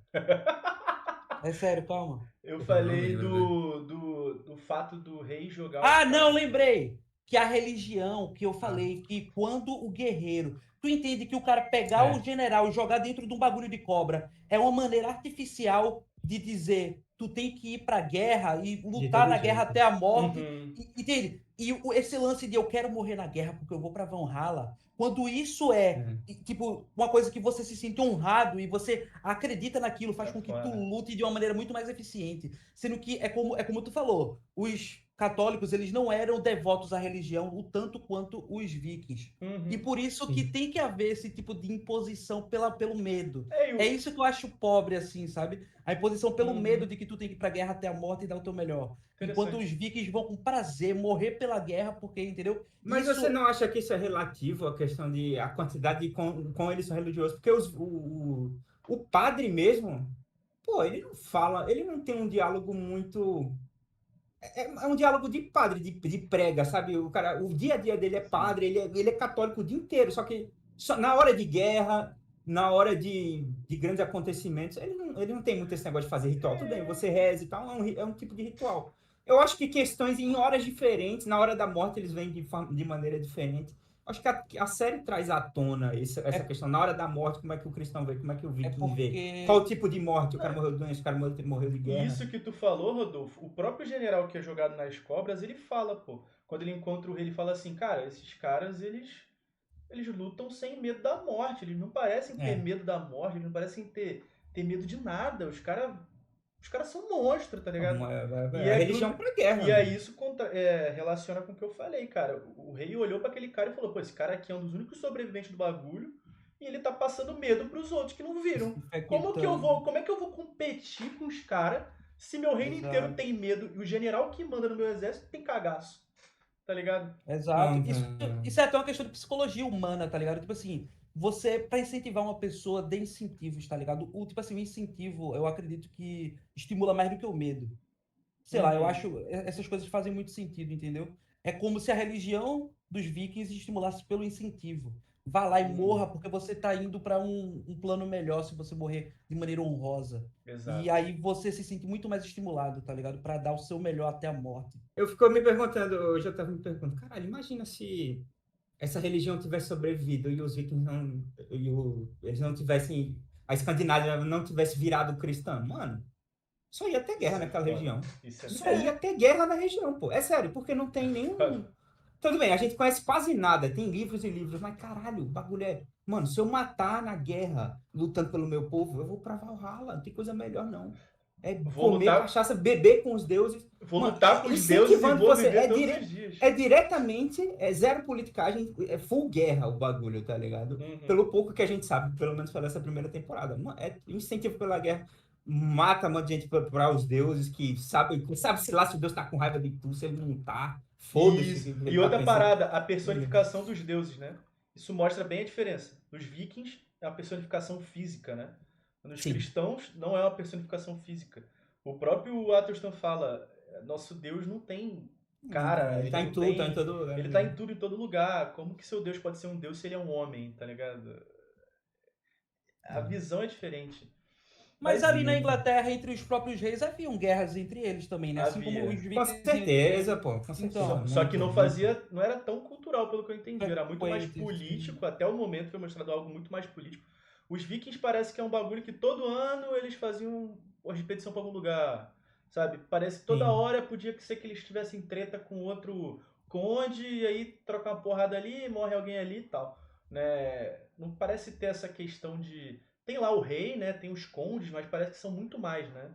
É sério, calma. Eu Eu não falei lembro, velho. do fato do rei jogar o Ah, não, padre. lembrei! Que a religião, que eu Ah, falei, que quando o guerreiro. Tu entende que o cara pegar o é. general e jogar dentro de um bagulho de cobra é uma maneira artificial de dizer tu tem que ir pra guerra e De lutar todo na guerra jeito. até a morte. Uhum. Entende? E esse lance de eu quero morrer na guerra porque eu vou pra Valhalla, quando isso é É. tipo uma coisa que você se sente honrado e você acredita naquilo, faz É com que tu foda. lute de uma maneira muito mais eficiente. Sendo que é como tu falou, os católicos eles não eram devotos à religião o tanto quanto os vikings. E Uhum. por isso que Sim. tem que haver esse tipo de imposição pelo medo. É, É isso que eu acho pobre, assim, sabe? A imposição pelo medo Uhum. de que tu tem que ir pra guerra até a morte e dar o teu melhor. Enquanto os Interessante. vikings vão com prazer morrer pela guerra, porque, entendeu? Mas você Isso não acha que isso é relativo à questão de a quantidade de com eles são religiosos? Porque o padre mesmo, pô, ele não fala, ele não tem um diálogo muito. É um diálogo de padre, de prega, sabe? O cara, o dia a dia dele é Sim. padre, ele é católico o dia inteiro, só que só na hora de guerra, na hora de grandes acontecimentos, ele não tem muito esse negócio de fazer ritual. Tudo bem, você reza e tal, é um tipo de ritual. Eu acho que questões em horas diferentes, na hora da morte, eles vêm de maneira diferente. Acho que a série traz à tona essa É, questão. Na hora da morte, como é que o cristão vê? Como é que o é viking vê? Qual o porque. tipo de morte? O cara morreu de doença, o cara morreu de E guerra. isso que tu falou, Rodolfo, o próprio general que é jogado nas cobras, ele fala, pô, quando ele encontra o rei, ele fala assim, cara, esses caras, eles lutam sem medo da morte, eles não parecem ter É. medo da morte, eles não parecem ter medo de nada, os caras são monstros, tá ligado? E A é religião aquilo, pra guerra, e aí mano. isso relaciona com o que eu falei, cara. O rei olhou pra aquele cara e falou, pô, esse cara aqui é um dos únicos sobreviventes do bagulho e ele tá passando medo pros outros que não viram. Infectando. Como é que eu vou competir com os caras se meu reino inteiro Exato. tem medo e o general que manda no meu exército tem cagaço, tá ligado? Exato. Não, Isso é até uma questão de psicologia humana, tá ligado? Tipo assim, você, pra incentivar uma pessoa, dê incentivos, tá ligado? Tipo assim, o incentivo, eu acredito que estimula mais do que o medo. Sei lá, eu Uhum. acho essas coisas fazem muito sentido, entendeu? É como se a religião dos vikings estimulasse pelo incentivo. Vá lá e Uhum. morra, porque você tá indo para um plano melhor se você morrer de maneira honrosa. E Exato. aí você se sente muito mais estimulado, tá ligado? Para dar o seu melhor até a morte. eu fico me perguntando, hoje eu tava me perguntando, caralho, imagina se essa religião tivesse sobrevivido e os vikings não, eles não tivessem, a Escandinávia não tivesse virado cristã, mano, só ia ter guerra Isso é naquela foda. região. Isso é Só foda. ia ter guerra na região, pô. É sério, porque não tem nenhum. Tudo bem, a gente conhece quase nada, tem livros e livros, mas caralho, o bagulho é. Mano, se eu matar na guerra, lutando pelo meu povo, eu vou pra Valhalla, não tem coisa melhor não. É Vou comer lutar, cachaça, beber com os deuses. vou Mano, lutar com os deuses e incentivando vou você. viver todos os dias. É diretamente, é zero politicagem, é full guerra o bagulho, tá ligado? Uhum. Pelo pouco que a gente sabe, pelo menos pela essa primeira temporada. É incentivo pela guerra. Mata um monte de gente para os deuses que sabe se lá se o Deus tá com raiva de tu, se ele não tá. Foda-se o que Isso. ele E tá outra pensando. parada, a personificação dos deuses, né? Isso mostra bem a diferença. Nos vikings é a personificação física, né? Nos Sim. cristãos não é uma personificação física. O próprio Atelstan fala, nosso Deus não tem cara, Ele ele tá em não tudo, tá em tem, todo lugar. ele tá em tudo e todo lugar. Como que seu Deus pode ser um Deus se ele é um homem, tá ligado? A visão é diferente. Mas Mas ali na Inglaterra, entre os próprios reis, haviam guerras entre eles também, né? Assim como os havia. Com vikings entre certeza, eles. pô, com certeza. Então, Só que Muito, não muito. fazia, não era tão cultural pelo que eu entendi, era muito mais frequentes. político, até o momento foi mostrado algo muito mais político. Os vikings parece que é um bagulho que todo ano eles faziam uma expedição para algum lugar, sabe? Parece que toda Sim. hora podia ser que eles tivessem treta com outro conde e aí troca uma porrada ali, morre alguém ali e tal, né? Não parece ter essa questão de tem lá o rei, né? Tem os condes, mas parece que são muito mais, né?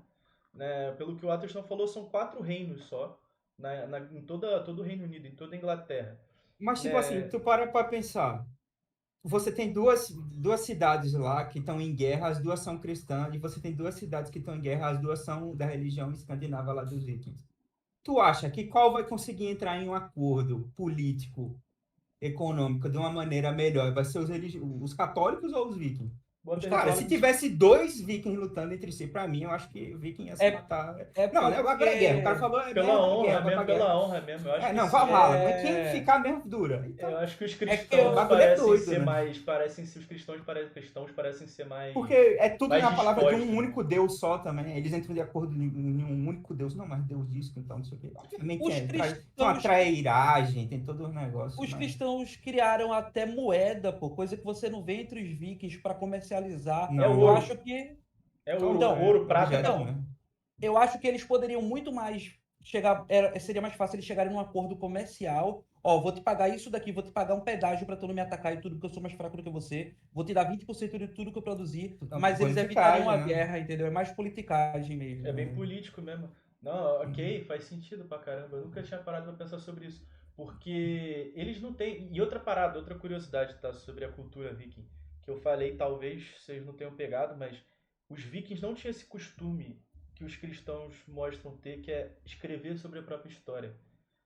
Pelo que o Atherton falou, são 4 reinos só em todo o Reino Unido, em toda a Inglaterra. Mas, tipo assim, Né? tu para pra pensar. Você tem duas cidades lá que estão em guerra, as duas são cristãs, e você tem duas cidades que estão em guerra, as duas são da religião escandinava lá dos vikings. Tu acha que qual vai conseguir entrar em um acordo político, econômico, de uma maneira melhor? Vai ser os católicos ou os vikings? Boa Cara, pergunta. se tivesse dois vikings lutando entre si, pra mim, eu acho que o viking ia se É, matar. é Não, né? Agora é guerra. O cara porque. falou, é Pela guerra, honra vai pra mesmo, guerra. pela honra mesmo. Eu acho É, que não, sim. Valhalla, mas quem É, ficar mesmo dura. Eu Então, acho que os é que o cristãos bagulho é parecem doido, ser né? mais. Parecem ser. Os cristãos parecem ser Porque é tudo mais na palavra de dispostos, um né? único Deus só também. Eles entram de acordo em um único Deus. Não, mas Deus disso, então não sei o quê. Obviamente os tem uma cristãos, trairagem, tem todo um negócio, os mas. cristãos criaram até moeda, pô, coisa que você não vê entre os vikings para comercializar. É Não, Eu ouro. acho que. É só ouro. Então, Ouro, prata objetos não. então, mesmo. eu acho que eles poderiam muito mais chegar. Seria mais fácil eles chegarem num acordo comercial. Ó, vou te pagar isso daqui, vou te pagar um pedágio para tu não me atacar e tudo, porque eu sou mais fraco do que você. Vou te dar 20% de tudo que eu produzi, Então, mas eles evitariam politicagem, a né? guerra, entendeu? É mais politicagem mesmo. É bem É. político mesmo. Não, Uhum. ok, faz sentido pra caramba. Eu nunca tinha parado pra pensar sobre isso. Porque eles não têm. E outra parada, outra curiosidade, tá? Sobre a cultura viking. Que eu falei, talvez vocês não tenham pegado, mas os vikings não tinham esse costume que os cristãos mostram ter, que é escrever sobre a própria história.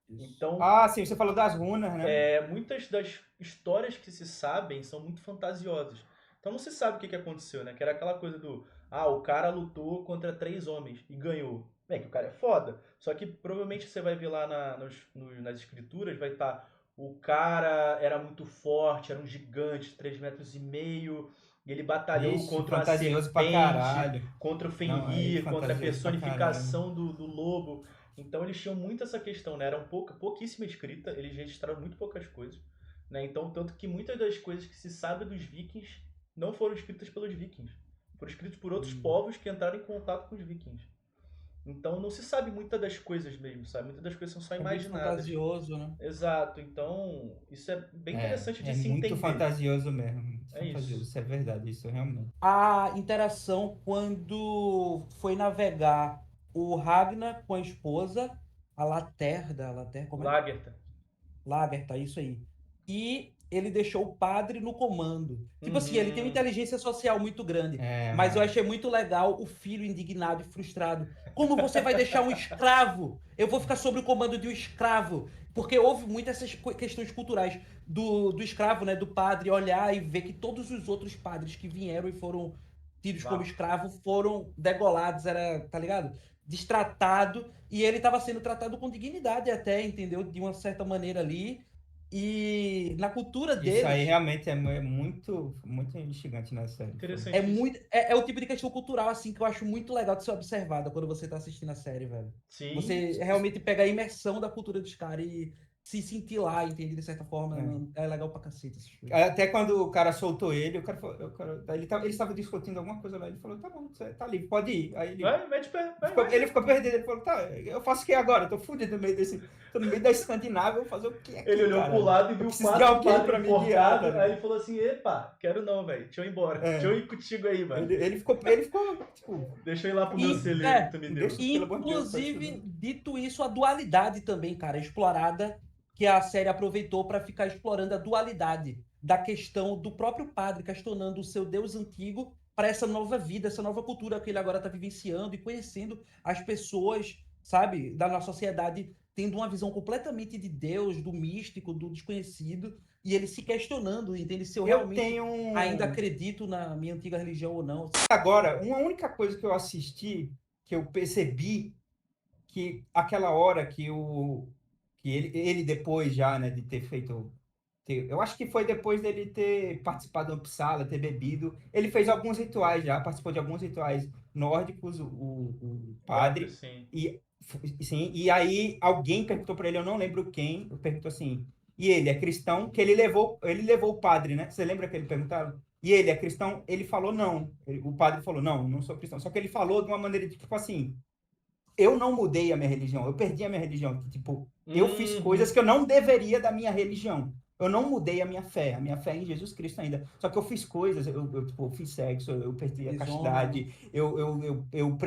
Isso. Então, Ah, sim, você falou das runas, né? muitas das histórias que se sabem são muito fantasiosas. Então não se sabe o que aconteceu, né? Que era aquela coisa do, o cara lutou contra 3 homens e ganhou. É que o cara é foda. Só que provavelmente você vai ver lá nas escrituras, vai estar, o cara era muito forte, era um gigante, 3,5 metros, e ele batalhou Vixe, contra uma fantasioso pra serpente, caralho. contra o Não, aí Fenrir, contra a fantasioso pra caralho. personificação do lobo. Então eles tinham muito essa questão, né? Era pouquíssima escrita, eles registraram muito poucas coisas, né? Então, tanto que muitas das coisas que se sabe dos vikings não foram escritas pelos vikings. Foram escritas por outros povos que entraram em contato com os vikings. Então, não se sabe muitas das coisas mesmo, sabe? Muitas das coisas são só É muito imaginadas. fantasioso, né? Exato. Então, isso é bem interessante de É se muito entender. fantasioso mesmo. Muito É fantasioso, isso. isso é verdade, isso realmente. A interação quando foi navegar o Ragnar com a esposa, a Laterda, como é? Lagertha. Lagertha, isso aí. E ele deixou o padre no comando. Tipo assim, ele tem uma Uhum. inteligência social muito grande. É, Mas eu mano. achei muito legal o filho indignado e frustrado. Como você vai deixar um escravo? Eu vou ficar sob o comando de um escravo. Porque houve muitas essas questões culturais do escravo, né? Do padre olhar e ver que todos os outros padres que vieram e foram tidos como escravo foram degolados, era, tá ligado? Destratado. E ele estava sendo tratado com dignidade até, entendeu? De uma certa maneira ali. E na cultura Isso aí deles, realmente é muito, muito instigante na série. é Interessantíssimo. muito. É o tipo de questão cultural, assim, que eu acho muito legal de ser observada quando você tá assistindo a série, velho. Sim. Você realmente pega a imersão da cultura dos caras e se sentir lá, entende? De certa forma, É. é legal pra cacete essas coisas. Até quando o cara soltou ele, o cara falou, ele estava discutindo alguma coisa lá, ele falou, tá bom, você tá livre, pode ir. Aí Vai, mete pé. Vai, ficou, vai. ele ficou perdido, ele falou, tá, eu faço o que agora? Eu tô fudido no meio tô no meio da Escandinávia, eu vou fazer o que Ele aqui, olhou pro cara? lado e Eu viu preciso de 4 alguém padres pra me guiar, tá enforcados. Aí ligado? ele falou assim: epa, quero não, velho. Deixa eu ir embora. Deixa É, eu ir contigo aí, mano. ele ficou, tipo, Deixa eu ir lá pro meu E, celeiro que é, tu me deu. deixa, pelo amor de Deus, faz isso inclusive, não. dito isso, a dualidade também, cara, explorada, que a série aproveitou para ficar explorando a dualidade da questão do próprio padre, questionando o seu Deus antigo para essa nova vida, essa nova cultura que ele agora está vivenciando e conhecendo as pessoas, sabe, da nossa sociedade, tendo uma visão completamente de Deus, do místico, do desconhecido, e ele se questionando, entende? Se eu Eu realmente tenho ainda acredito na minha antiga religião ou não. agora, uma única coisa que eu assisti, que eu percebi que aquela hora que ele depois já, né, de ter feito, eu acho que foi depois dele ter participado do Uppsala, ter bebido, ele fez alguns rituais já, participou de alguns rituais nórdicos, o Nórdicos, padre, sim. e sim, e aí alguém perguntou para ele, eu não lembro quem, perguntou assim, e ele é cristão? Que ele levou o padre, né? Você lembra que ele perguntaram? E ele é cristão? Ele falou não. O padre falou não, não sou cristão. Só que ele falou de uma maneira de tipo assim, eu não mudei a minha religião, eu perdi a minha religião. Tipo, eu fiz coisas Uhum. que eu não deveria da minha religião. Eu não mudei a minha fé é em Jesus Cristo ainda. Só que eu fiz coisas, tipo, eu fiz sexo, eu perdi a Desonra, né? castidade,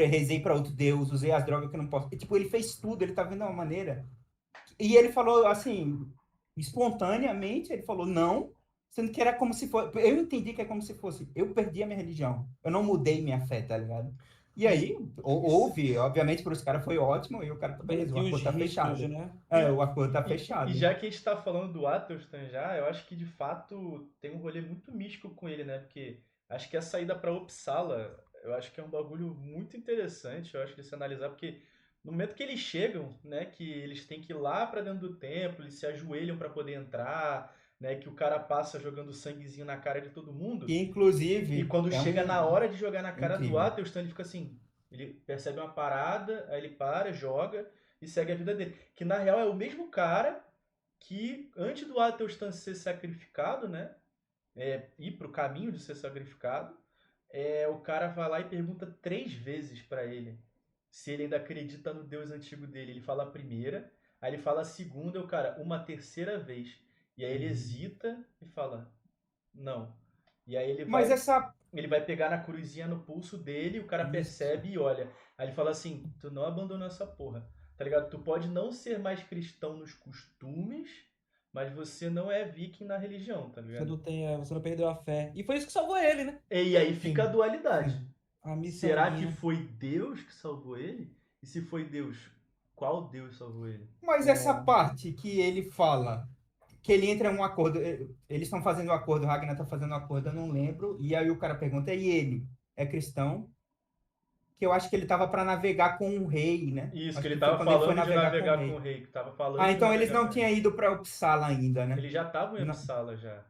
rezei para outro Deus, usei as drogas que eu não posso. E, tipo, ele fez tudo, ele tá vendo uma maneira. E ele falou assim, espontaneamente, ele falou não, sendo que era como se fosse. Eu entendi que é como se fosse, eu perdi a minha religião, eu não mudei minha fé, tá ligado? E aí, E, houve, obviamente, para os caras foi ótimo, e o cara, Tem, beleza, o tem os acordo tá riscos, fechado. né? É, o acordo tá e fechado. já que a gente tá falando do Athelstan já, eu acho que de fato tem um rolê muito místico com ele, né? Porque acho que a saída pra Uppsala, eu acho que é um bagulho muito interessante, eu acho de se analisar, porque no momento que eles chegam, né, que eles têm que ir lá pra dentro do templo, eles se ajoelham pra poder entrar, né, que o cara passa jogando sanguezinho na cara de todo mundo, Que, e inclusive, quando é chega na um hora de jogar na cara do incrível. Athelstan, ele fica assim, ele percebe uma parada, aí ele para, joga e segue a vida dele. Que na real é o mesmo cara que antes do Athelstan ser sacrificado, né? Ir pro caminho de ser sacrificado, o cara vai lá e pergunta 3 vezes pra ele se ele ainda acredita no Deus antigo dele. Ele fala a primeira, aí ele fala a segunda, e o cara, uma terceira vez. E aí ele hesita e fala, não. E aí Mas essa. ele vai pegar na cruzinha no pulso dele, o cara Isso. percebe e olha. Aí ele fala assim: tu não abandonou essa porra. Tá ligado? Tu pode não ser mais cristão nos costumes, mas você não é viking na religião, tá Você ligado? não tem, você não perdeu a fé. E foi isso que salvou ele, né? E aí fica a Sim, dualidade. sim. A Será que missãozinha. foi Deus que salvou ele? E se foi Deus, qual Deus salvou ele? Mas essa É, parte que ele fala, que ele entra em um acordo, eles estão fazendo um acordo, o Ragnar está fazendo um acordo, eu não lembro, e aí o cara pergunta, e ele é cristão? Que eu acho que ele estava para navegar com o rei, né? Isso, que Acho ele que foi tava quando ele foi falando de navegar com o navegar com o rei. rei, que tava Ah, falando de então eles navegar com não o rei. tinham ido para Uppsala ainda, né? Eles já estavam em Não, Uppsala já.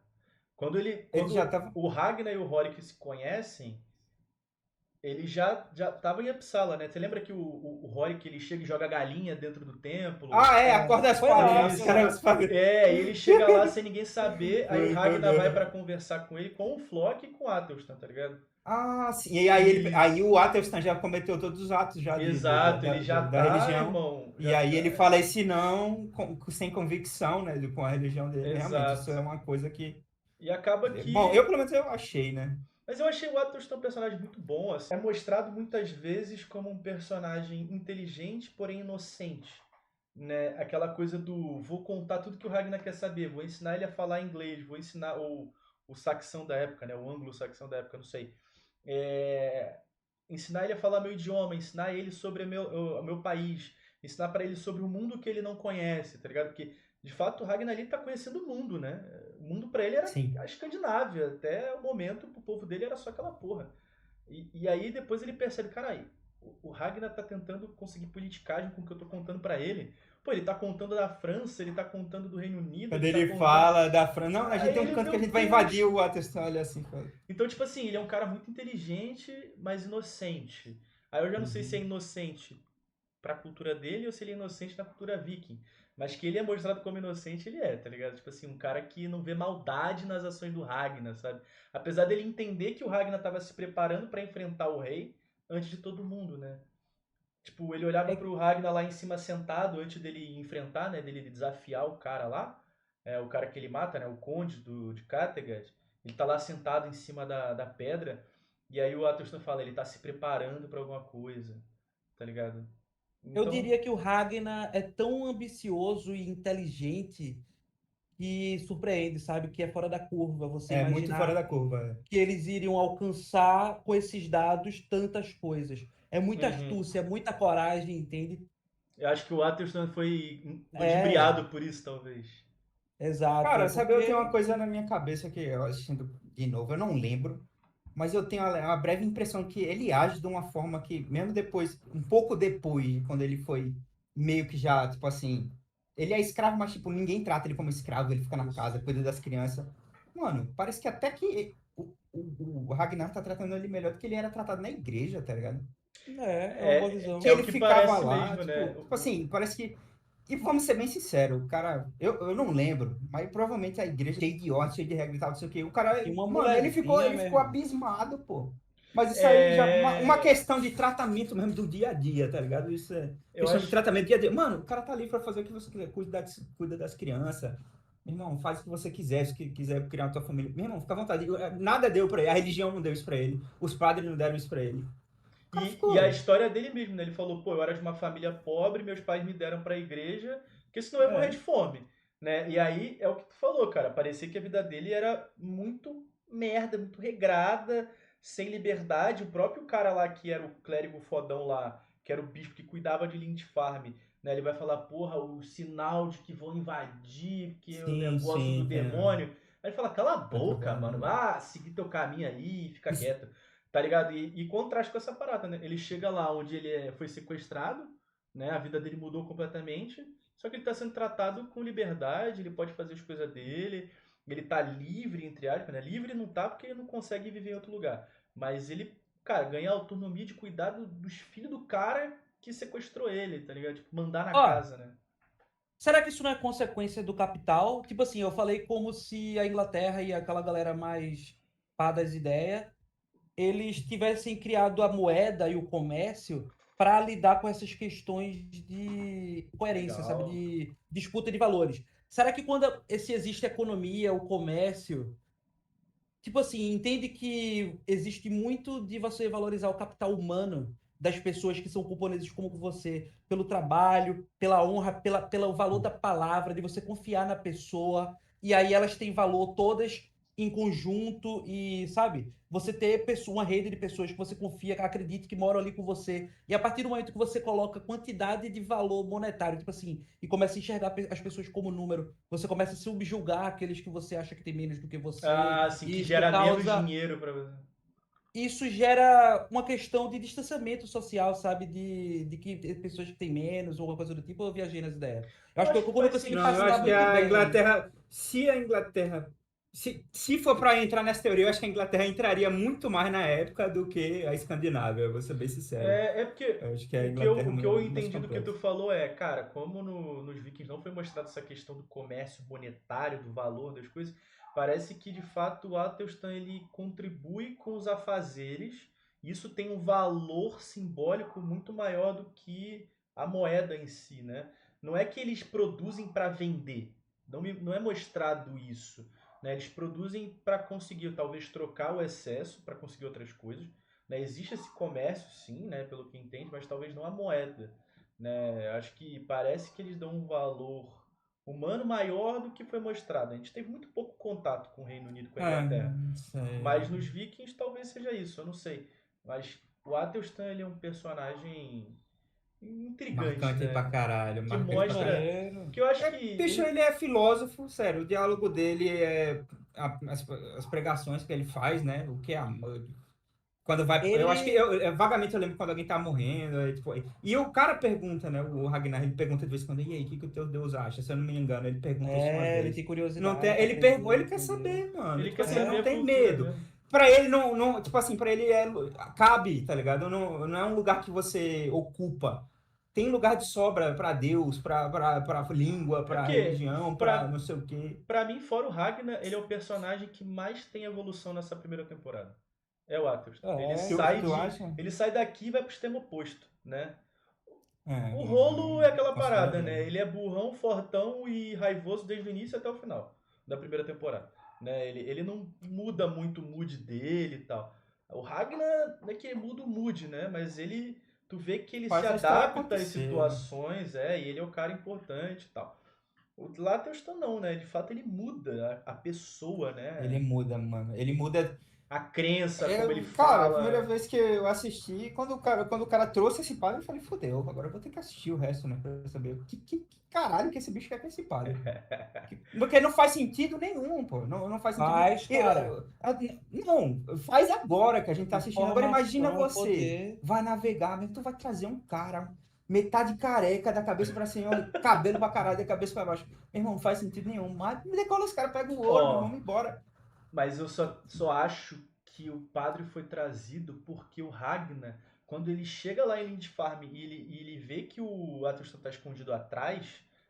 ele já Quando estava. o Ragnar e o Rorik se conhecem, ele já tava em Uppsala, né? Você lembra que o Rorik, ele chega e joga galinha dentro do templo? Ah, é, acorda as Foi lá, palhas, Isso. foi lá. É, e ele chega lá sem ninguém saber, aí o Foi, Ragnar vai pra foi. conversar com ele, com o Flock e com o Athelstan, tá ligado? Ah, sim. E aí, Isso. aí o Athelstan já cometeu todos os atos já Exato, ele já da tá, religião. irmão, E já aí ele tá. fala esse não sem convicção, né, com a religião dele. Realmente, isso Exato. é uma coisa que... E acaba Bom, eu que. pelo menos eu achei, né? Mas eu achei o Athelstan um personagem muito bom, assim. É mostrado muitas vezes como um personagem inteligente, porém inocente. Né? Aquela coisa do vou contar tudo que o Ragnar quer saber, vou ensinar ele a falar inglês, vou ensinar o saxão da época, né? O anglo-saxão da época, não sei. É, ensinar ele a falar meu idioma, ensinar ele sobre o meu país, ensinar para ele sobre o mundo que ele não conhece, tá ligado? Porque, de fato, o Ragnar ali tá conhecendo o mundo, né? O mundo para ele era Sim. a Escandinávia, até o momento, pro povo dele era só aquela porra. E aí depois ele percebe, caralho, o Ragnar tá tentando conseguir politicagem com o que eu tô contando para ele. Pô, ele tá contando da França, ele tá contando do Reino Unido, Quando ele tá ele contando. fala da França... Não, a gente Aí tem um ele, canto que a meu gente vai invadir Deus, o Athelstan, olha assim. Fala. então, tipo assim, ele é um cara muito inteligente, mas inocente. Aí eu já não sei se é Uhum. inocente pra cultura dele ou se ele é inocente na cultura viking. Mas que ele é mostrado como inocente, ele é, tá ligado? Tipo assim, um cara que não vê maldade nas ações do Ragnar, sabe? Apesar dele entender que o Ragnar tava se preparando pra enfrentar o rei antes de todo mundo, né? Tipo, ele olhava É, pro Ragnar lá em cima sentado antes dele enfrentar, né? Dele desafiar o cara lá. É, o cara que ele mata, né? O conde de Kattegat. Ele tá lá sentado em cima da pedra. E aí o Athelstan fala, ele tá se preparando pra alguma coisa. Tá ligado? eu Então, diria que o Ragnar é tão ambicioso e inteligente que surpreende, sabe? Que é fora da curva você É muito fora imaginar da curva. que eles iriam alcançar com esses dados tantas coisas. É muita uhum. astúcia, é muita coragem, entende? Eu acho que o Athelstan foi É, ludibriado por isso, talvez. exato. Cara, sabe, eu tenho uma Porque, coisa na minha cabeça que eu assistindo de novo, eu não lembro, mas eu tenho uma breve impressão que ele age de uma forma que, mesmo depois, um pouco depois, quando ele foi meio que já, tipo assim, ele é escravo, mas, tipo, ninguém trata ele como escravo, ele fica na Isso. casa, cuida das crianças. Mano, parece que até que o Ragnar tá tratando ele melhor do que ele era tratado na igreja, tá ligado? é uma boa É, Que visão. é o ele que ficava parece lá, mesmo, né? tipo assim, parece que. E vamos ser bem sinceros, o cara, eu não lembro, mas provavelmente a igreja cheia de ordem, cheia de regra e tal, não sei o quê. O cara, E uma mano, mulherzinha, ele meu ficou irmão. abismado, pô. Mas isso aí já, uma É, questão de tratamento mesmo do dia a dia, tá ligado? Isso é eu questão de acho. tratamento do dia a dia. Mano, o cara tá ali pra fazer o que você quiser, cuida das crianças. Meu irmão, faz o que você quiser, se quiser criar a tua família. Meu irmão, fica à vontade. Nada deu pra ele, a religião não deu isso pra ele, os padres não deram isso pra ele. O cara E a ficou. história dele mesmo, né? Ele falou, pô, eu era de uma família pobre, meus pais me deram pra igreja, porque senão eu ia morrer de É, fome, né? E aí é o que tu falou, cara. Parecia que a vida dele era muito merda, muito regrada, sem liberdade. O próprio cara lá que era o clérigo fodão lá, que era o bispo que cuidava de Lindfarm, né? Ele vai falar, porra, o sinal de que vão invadir, que é o sim, negócio do sim, demônio. Aí ele fala, cala a tá boca, trabalhando, mano. né? Ah, seguir teu caminho aí, fica quieto. Tá ligado? E contraste com essa parada, né? Ele chega lá onde ele foi sequestrado, né? A vida dele mudou completamente. Só que ele tá sendo tratado com liberdade, ele pode fazer as coisas dele, ele tá livre, entre aspas, né? Livre não tá porque ele não consegue viver em outro lugar. Mas ele, cara, ganha autonomia de cuidar dos filhos do cara que sequestrou ele, tá ligado? Tipo, mandar na Ó, casa, né? será que isso não é consequência do capital? Tipo assim, eu falei como se a Inglaterra e aquela galera mais pá das ideias, eles tivessem criado a moeda e o comércio para lidar com essas questões de coerência, sabe? Legal. De disputa de valores. Será que quando se existe a economia, o comércio, tipo assim, entende que existe muito de você valorizar o capital humano das pessoas que são camponeses como você, pelo trabalho, pela honra, pelo valor da palavra, de você confiar na pessoa, e aí elas têm valor todas em conjunto e, sabe, você ter uma rede de pessoas que você confia, que acredite que moram ali com você, e a partir do momento que você coloca quantidade de valor monetário, tipo assim, e começa a enxergar as pessoas como número, você começa a subjugar aqueles que você acha que tem menos do que você, Ah, assim, e que isso gera menos causa. dinheiro pra você. Isso gera uma questão de distanciamento social, sabe? De que pessoas que têm menos ou alguma coisa do tipo, eu viajei nas ideias. Eu Eu acho que acho eu que não faz consegui Não, eu passar acho que sentido. muito a bem. Inglaterra, se a Inglaterra Se for para entrar nessa teoria, eu acho que a Inglaterra entraria muito mais na época do que a Escandinávia, vou ser bem sincero. É porque Eu acho que a o que eu, Inglaterra é o que eu mais entendi do que tu complexa. falou é, cara, como nos Vikings não foi mostrada essa questão do comércio monetário, do valor das coisas, parece que de fato o Athelstan ele contribui com os afazeres. Isso tem um valor simbólico muito maior do que a moeda em si, né? Não é que eles produzem para vender, não é mostrado isso, né? Eles produzem para conseguir talvez trocar o excesso para conseguir outras coisas, né? Existe esse comércio, sim, né, pelo que entende, mas talvez não a moeda. Né? Acho que parece que eles dão um valor humano maior do que foi mostrado. A gente teve muito pouco contato com o Reino Unido, com a Inglaterra. Não sei. Mas nos Vikings talvez seja isso, eu não sei. Mas o Athelstan ele é um personagem intrigante, Marcante pra né? caralho, Que marcante pra caralho. mostra. Maneiro. Que eu acho É, que bicho, ele é filósofo, sério. O diálogo dele é as pregações que ele faz, né? O que é amor. Quando vai, eu acho que Ele, vagamente eu lembro quando alguém tá morrendo, tipo, e o cara pergunta, né? O Ragnar, ele pergunta de vez em quando, e aí, o que que o teu Deus acha? Se eu não me engano, ele pergunta isso uma ele vez. tem Não tem, curiosidade pra ele aprender, ele quer entender. saber, mano. ele Tipo quer assim, ele saber não a tem cultura medo. mesmo. Pra ele não, tipo assim, pra ele cabe, tá ligado? Não é um lugar que você ocupa. Tem lugar de sobra pra Deus, pra língua, É pra porque, religião, pra pra, não sei o quê. pra mim, fora o Ragnar, ele é o personagem que mais tem evolução nessa primeira temporada. É o Atreus. Ele sai Tu de, acha? ele sai daqui e vai pro extremo oposto, né? É, O Rolo é aquela parada, né? consideravelmente. Ele é burrão, fortão e raivoso desde o início até o final da primeira temporada, né? Ele não muda muito o mood dele e tal. O Ragnar não é que ele muda o mood, né? Mas ele, tu vê que ele se Faz a história adapta às acontecer. situações, e ele é o cara importante e tal. O Latelston não, né? De fato ele muda a pessoa, Ele né? muda, mano. Ele muda. A crença, como ele Cara, a primeira fala. vez que eu assisti, quando o cara trouxe esse padre, eu falei, fudeu, agora eu vou ter que assistir o resto, né? Pra saber que caralho que esse bicho quer com esse padre. Porque não faz sentido nenhum, pô. Não faz sentido. Mas, cara, Não, faz agora que a gente tá assistindo. Agora imagina informação, você poder. vai navegar, mas tu vai trazer um cara, metade careca, da cabeça pra cima, cabelo pra caralho, da cabeça pra baixo. Meu irmão, não faz sentido nenhum. Mas me decola os caras, pegam o ouro, nós Ó, vamos embora. mas eu só acho que o padre foi trazido porque o Ragnar, quando ele chega lá em Lindfarm e ele vê que o Athelstan tá escondido atrás,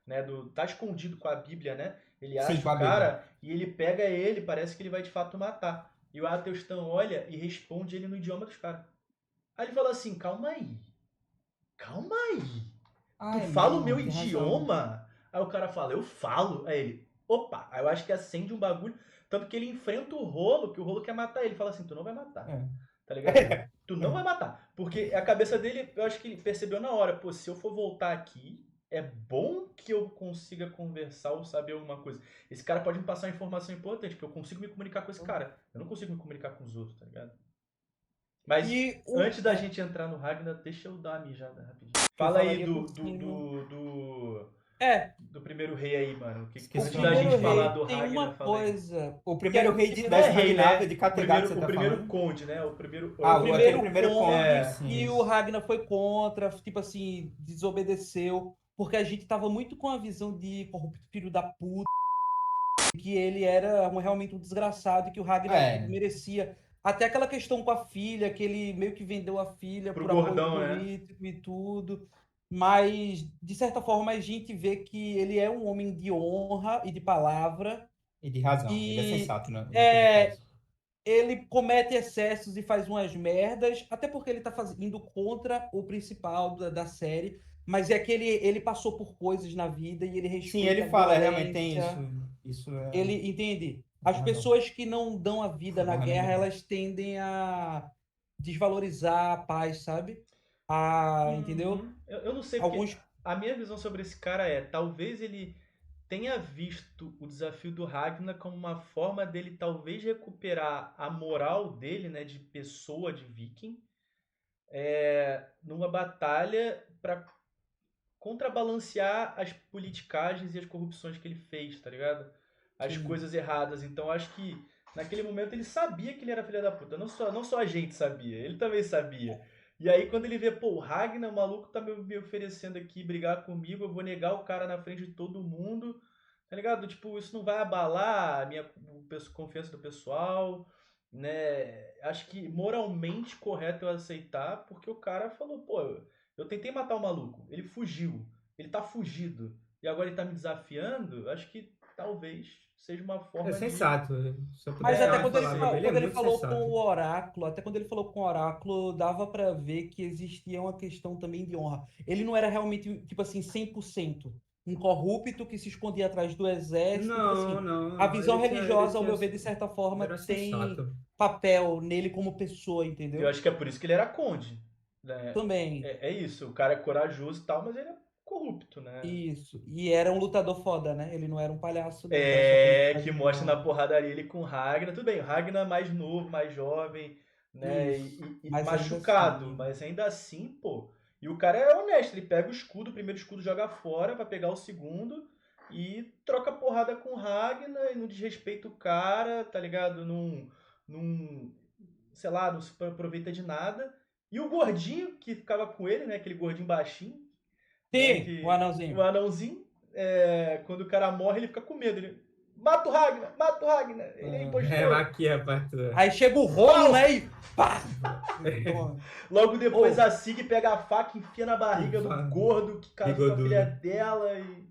né? Tá escondido com a Bíblia, né? Ele Sim, acha com o a Bíblia. cara e ele pega ele, parece que ele vai de fato matar. E o Athelstan olha e responde ele no idioma dos caras. Aí ele fala assim: calma aí, calma aí. Tu Ai, fala o meu não, tem razão. idioma? Aí o cara fala, eu falo. Aí ele, opa. Aí eu acho que acende um bagulho. Tanto que ele enfrenta o Rolo, que o Rolo quer matar ele. Fala assim, tu não vai matar. É. Tá ligado? Tu não vai matar. Porque a cabeça dele, eu acho que ele percebeu na hora. Pô, se eu for voltar aqui, é bom que eu consiga conversar ou saber alguma coisa. Esse cara pode me passar uma informação importante, porque eu consigo me comunicar com esse cara. Eu não consigo me comunicar com os outros, tá ligado? Mas E o. antes da gente entrar no Ragnar, deixa eu dar uma mijada rapidinho. Que eu Fala aí falaria do, por do, cima. do, do, É, do primeiro rei aí, mano. o Esqueci o Antes nome da gente primeiro dele. falar rei do tem Ragnar, uma fala aí. coisa. O Que primeiro é, rei Que da não é rei, Escandinávia, né? de O Kattegat, primeiro, você o tá primeiro falando? conde, né? O primeiro. o Aquele primeiro primeiro conde, conde É. sim, que o isso. Ragnar foi contra, tipo assim, desobedeceu, porque a gente tava muito com a visão de corrupto filho da puta, que ele era realmente um desgraçado e que o Ragnar tipo, É, merecia. Até aquela questão com a filha, que ele meio que vendeu a filha Pro por apoio gordão, né? político e tudo. Mas, de certa forma, a gente vê que ele é um homem de honra e de palavra. e de razão. Ele é E sensato, né? No que ele é, faz. ele comete excessos e faz umas merdas, até porque ele tá indo contra o principal da série, mas é que ele passou por coisas na vida e ele Sim, respeita ele a fala, realmente tem isso. violência. Isso é. Ele entende. Tem As razão. pessoas que não dão a vida Foi na bom guerra, relembrar. elas tendem a desvalorizar a paz, sabe? A, entendeu? Uhum. Eu não sei, porque Alguns. a minha visão sobre esse cara é: talvez ele tenha visto o desafio do Ragnar como uma forma dele talvez recuperar a moral dele, né, de pessoa, de viking, numa batalha para contrabalancear as politicagens e as corrupções que ele fez, tá ligado? As Sim. coisas erradas. Então acho que naquele momento ele sabia que ele era filho da puta. Não só a gente sabia, ele também sabia. E aí quando ele vê, pô, o Ragnar, o maluco tá me oferecendo aqui brigar comigo, eu vou negar o cara na frente de todo mundo, Tá ligado? Tipo, isso não vai abalar a minha confiança do pessoal, né? Acho que moralmente correto eu aceitar, porque o cara falou, pô, eu tentei matar o maluco, ele fugiu, ele tá fugido, e agora ele tá me desafiando. Acho que talvez seja uma É forma de. sensato. Se eu Mas pudesse dar até uma quando ele, palavra pra ele, é quando ele muito falou com sensato. o oráculo, dava pra ver que existia uma questão também de honra. Ele não era realmente, tipo assim, 100% incorrupto que se escondia atrás do exército, tipo Não, assim. não, A não. visão Ele religiosa, ao tinha, meu ver, de certa forma, era tem sensato. papel nele como pessoa, Eu entendeu? acho que é por isso que ele era conde, né? Também. É isso, o cara é corajoso e tal, mas ele é corrupto, né? Isso. E era um lutador foda, né? Ele não era um palhaço, não, que era só É, que politicagem, mostra na não. porradaria ele com o Ragnar. Tudo bem, o Ragnar é mais novo, mais jovem, né? Isso. E Mas ainda machucado, assim. mas ainda assim, pô. E o cara é honesto, ele pega o escudo, o primeiro escudo joga fora pra pegar o segundo e troca porrada com o Ragnar e não desrespeita o cara, tá ligado? Não, sei lá, não se aproveita de nada. E o gordinho que ficava com ele, né? Aquele gordinho baixinho, né? Sim, o Que o anãozinho. anãozinho, quando o cara morre, ele fica com medo. Ele mata o Ragnar, mata o Ragnar, ele é É, impostor. aqui a parte Aí chega o rolo, Pau! né? E pá! Toma. Logo depois Ô, a Sig pega a faca e enfia na barriga do gordo que casou com a filha bigodudo. dela e.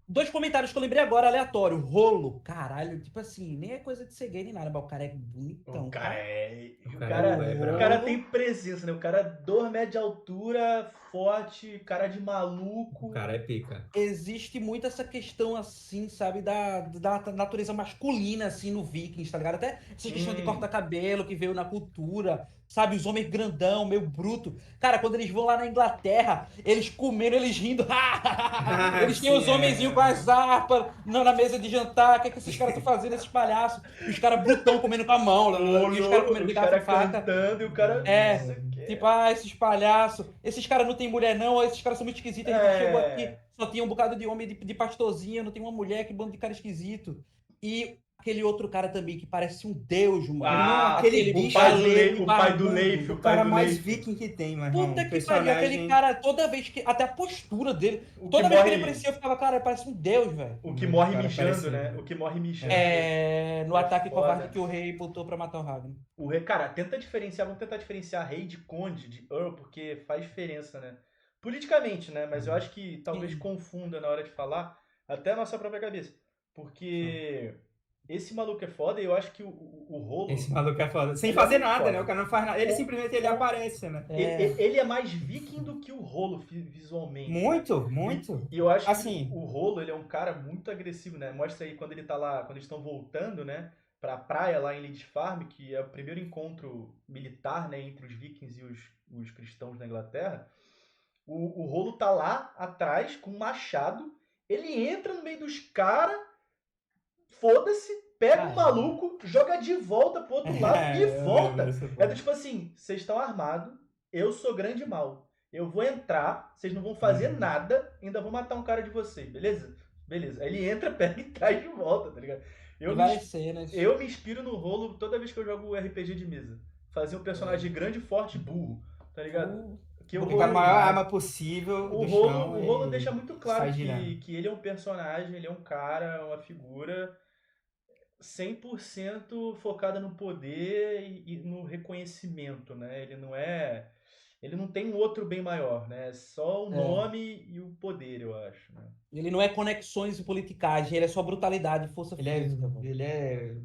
dois comentários que eu lembrei agora, aleatório. Rolo, caralho, tipo assim, nem é coisa de ser gay nem nada, mas o cara é O bonitão, cara tá? é. O O cara cara, é o brabo. cara Rolo, tem presença, né? O cara é 2 metros de altura, forte, cara de O maluco. cara é pica. existe muito essa questão, assim, sabe, da natureza masculina, assim, no Vikings, tá ligado? Até essa questão de Hum. cortar cabelo que veio na cultura, sabe? Os homens grandão, meio bruto. Cara, quando eles vão lá na Inglaterra, eles comendo, eles rindo. Ah, Eles tinham sim, os homenzinhos com as harpas na mesa de jantar. O que é que esses caras estão fazendo, esses palhaços? E os caras brutão comendo com a mão. E os caras comendo de Os garfo e caras faca. cantando e o cara. Não É, sei o quê. tipo, esses palhaços, esses caras não tem mulher não, esses caras são muito esquisitos, a gente chegou aqui, É. só tinha um bocado de homem de pastorzinha, não tem uma mulher, que bando de cara esquisito. E aquele outro cara também, que parece um deus, mano. Irmão, Ah, aquele Aquele o bicho pai do ali, galego Leif, e o pai do Leif, barbudo. o o pai cara do mais Leif. viking que tem, meu irmão. Puta O que pariu, aquele personagem. cara, toda vez que, até a postura dele, O que toda vez que ele morre. aparecia, eu ficava, cara, ele parece um deus, velho. O que O morre cara mijando, parece. né? O que morre É. mijando. É, no É ataque covarde foda. que o rei botou pra matar o Ragnar. Cara, tenta diferenciar, vamos tentar diferenciar rei de conde, de earl, porque faz diferença, né? Politicamente, né? Mas eu acho que talvez Sim. confunda na hora de falar até a nossa própria cabeça. Porque esse maluco é foda e eu acho que o Esse rolo, maluco é foda. Sem ele é fazer muito nada, né? O foda. cara não faz nada. Ele O, simplesmente ele o, aparece, né? É, ele é mais viking do que o rolo visualmente, né? Muito, E, muito. e eu acho que Assim, o rolo, ele é um cara muito agressivo, né? Mostra aí quando ele tá lá, quando eles estão voltando, né? Pra praia lá em Lindisfarne, que é o primeiro encontro militar, né? Entre os vikings e os cristãos na Inglaterra. O rolo tá lá atrás com um machado. Ele entra no meio dos caras, foda-se, pega um caramba. maluco, joga de volta pro outro lado, de eu lembro volta. dessa É do parte. tipo assim, vocês estão armados, eu sou grande mal. Eu vou entrar, vocês não vão fazer Uhum. nada, ainda vou matar um cara de vocês, beleza? Beleza. Aí ele entra, pega e traz de volta, tá ligado? Eu Tem me, várias cenas. eu me inspiro no rolo toda vez que eu jogo RPG de mesa. Fazer um É, personagem grande, forte e burro, tá ligado? o Que o Pegar a brutal maior rolo, arma demais. possível o do rolo, chão o rolo deixa e muito claro sai girando. que ele é um personagem, ele é um cara, uma figura 100% focada no poder e no reconhecimento, né? Ele não tem um outro bem maior, né? É só o É. nome e o poder, eu acho, né? Ele não é conexões e politicagem, ele é só brutalidade e força Ele é, física, pô. ele é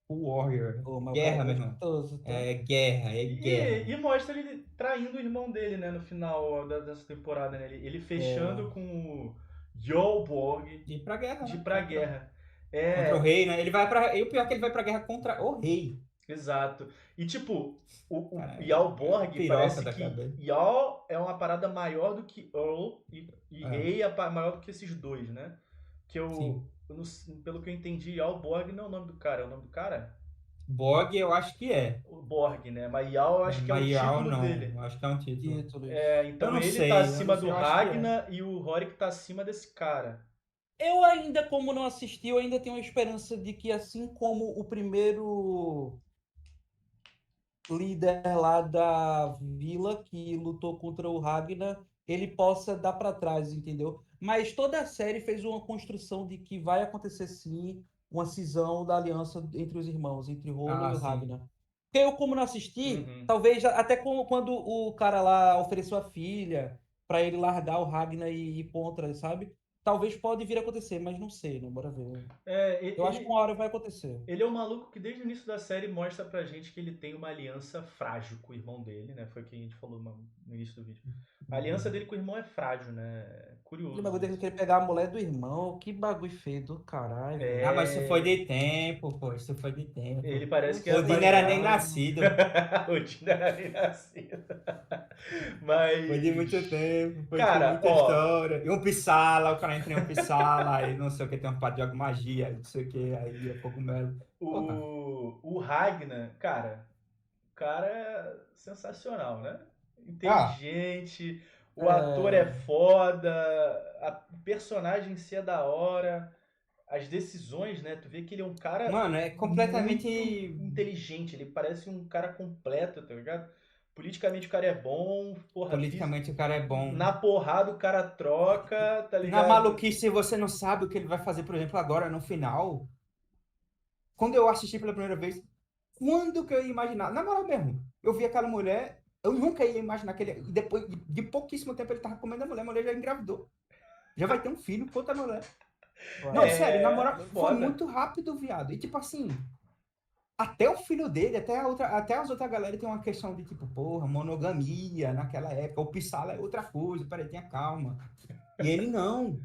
full warrior. Pô, mas o cara é Guerra, meu irmão. gostoso, tá? É guerra, é guerra. E mostra ele traindo o irmão dele, né? No final dessa temporada, né? Ele fechando É, com o Jorborg De ir pra guerra, de ir né? pra guerra. Contra o É, rei, né? Ele vai pra. E o pior é que ele vai pra guerra contra o rei. exato. E tipo, o Cara, Jarl é Borg piroca parece da que cabeça. Jarl é uma parada maior do que Earl e É, Rei é maior do que esses dois, né? Que sim. pelo que eu entendi, Jarl Borg não é o nome do cara, é o nome do cara? Borg eu acho que é. O Borg, né? Mas Jarl eu É, acho que é o Maial título não. dele. Eu acho que é um título. títulos. Eu Então não ele tá sei, eu não acima sei, do eu acho que é. Ragnar e o Rorik tá acima desse cara. Eu ainda, como não assisti, eu ainda tenho a esperança de que, assim como o primeiro líder lá da vila que lutou contra o Ragnar, ele possa dar para trás, entendeu? Mas toda a série fez uma construção de que vai acontecer sim uma cisão da aliança entre os irmãos, entre Rolo e o sim. Ragnar. Porque eu, como não assisti, Uhum. talvez até quando o cara lá ofereceu a filha pra ele largar o Ragnar e ir contra, sabe? Talvez pode vir a acontecer, mas não sei, né? Bora ver. Eu acho que uma hora vai acontecer. Ele é um maluco que desde o início da série mostra pra gente que ele tem uma aliança frágil com o irmão dele, né? Foi o que a gente falou no início do vídeo. A aliança dele com o irmão é frágil, né? Aquele Curioso bagulho dele isso. querer pegar a mulher do irmão, que bagulho feio do caralho, velho. Ah, mas isso foi É. de tempo, pô. Isso foi de tempo. Ele parece que é O Dino era nem apaixonado. nascido. O Dino era nem nascido. Foi de muito Mas. tempo, foi de Cara, muita ó. história. E um Pissala, o cara entra em um Pissala, aí não sei o que, tem um par de magia, não sei o que, aí é cogumelo. Porra. O Ragnar, cara. O cara é sensacional, né? Ah, Inteligente. O ator é É, foda. O personagem em si é da hora. As decisões, né? Tu vê que ele é um cara mano, é muito completamente. inteligente. Ele parece um cara completo, tá ligado? Politicamente o cara é bom, porra, Politicamente o cara é bom. na porrada o cara troca, tá Na ligado? maluquice, você não sabe o que ele vai fazer, por exemplo, agora no final. Quando eu assisti pela primeira vez, quando que eu ia imaginar? Na moral mesmo, eu vi aquela mulher, eu nunca ia imaginar que ele. Depois de pouquíssimo tempo ele tava comendo a mulher já engravidou. Já vai ter um filho com outra mulher. Não, vai. sério, na É, moral, foi foda. muito rápido, viado. E tipo assim, até o filho dele, até as outras galera tem uma questão de tipo, porra, monogamia naquela época. O Pissala é outra coisa, peraí, tenha calma. E ele não.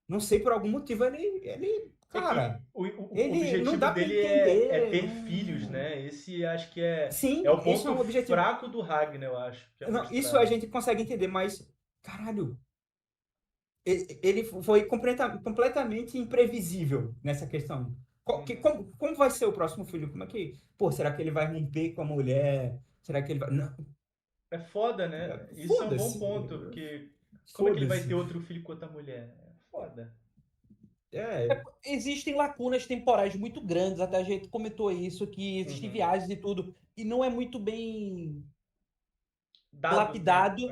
Não sei por algum motivo, É que cara, o ele não objetivo dá pra dele é entender. ter filhos, Não... né? Esse acho que é Sim, o isso é ponto um objetivo. fraco do Ragnar, eu acho, que é Não, isso a mostrado. gente consegue entender, mas, caralho, ele foi completamente imprevisível nessa questão. Uhum. Como vai ser o próximo filho? Como é que. Pô, será que ele vai romper com a mulher? Será que ele vai. Não, É foda, né? Isso é um bom foda-se. ponto, porque como é que ele vai ter Foda-se. outro filho com outra mulher? É foda. É, Existem lacunas temporais muito grandes, até a gente comentou isso, que existem Uhum. viagens e tudo, e não é muito bem Dado o tempo. lapidado,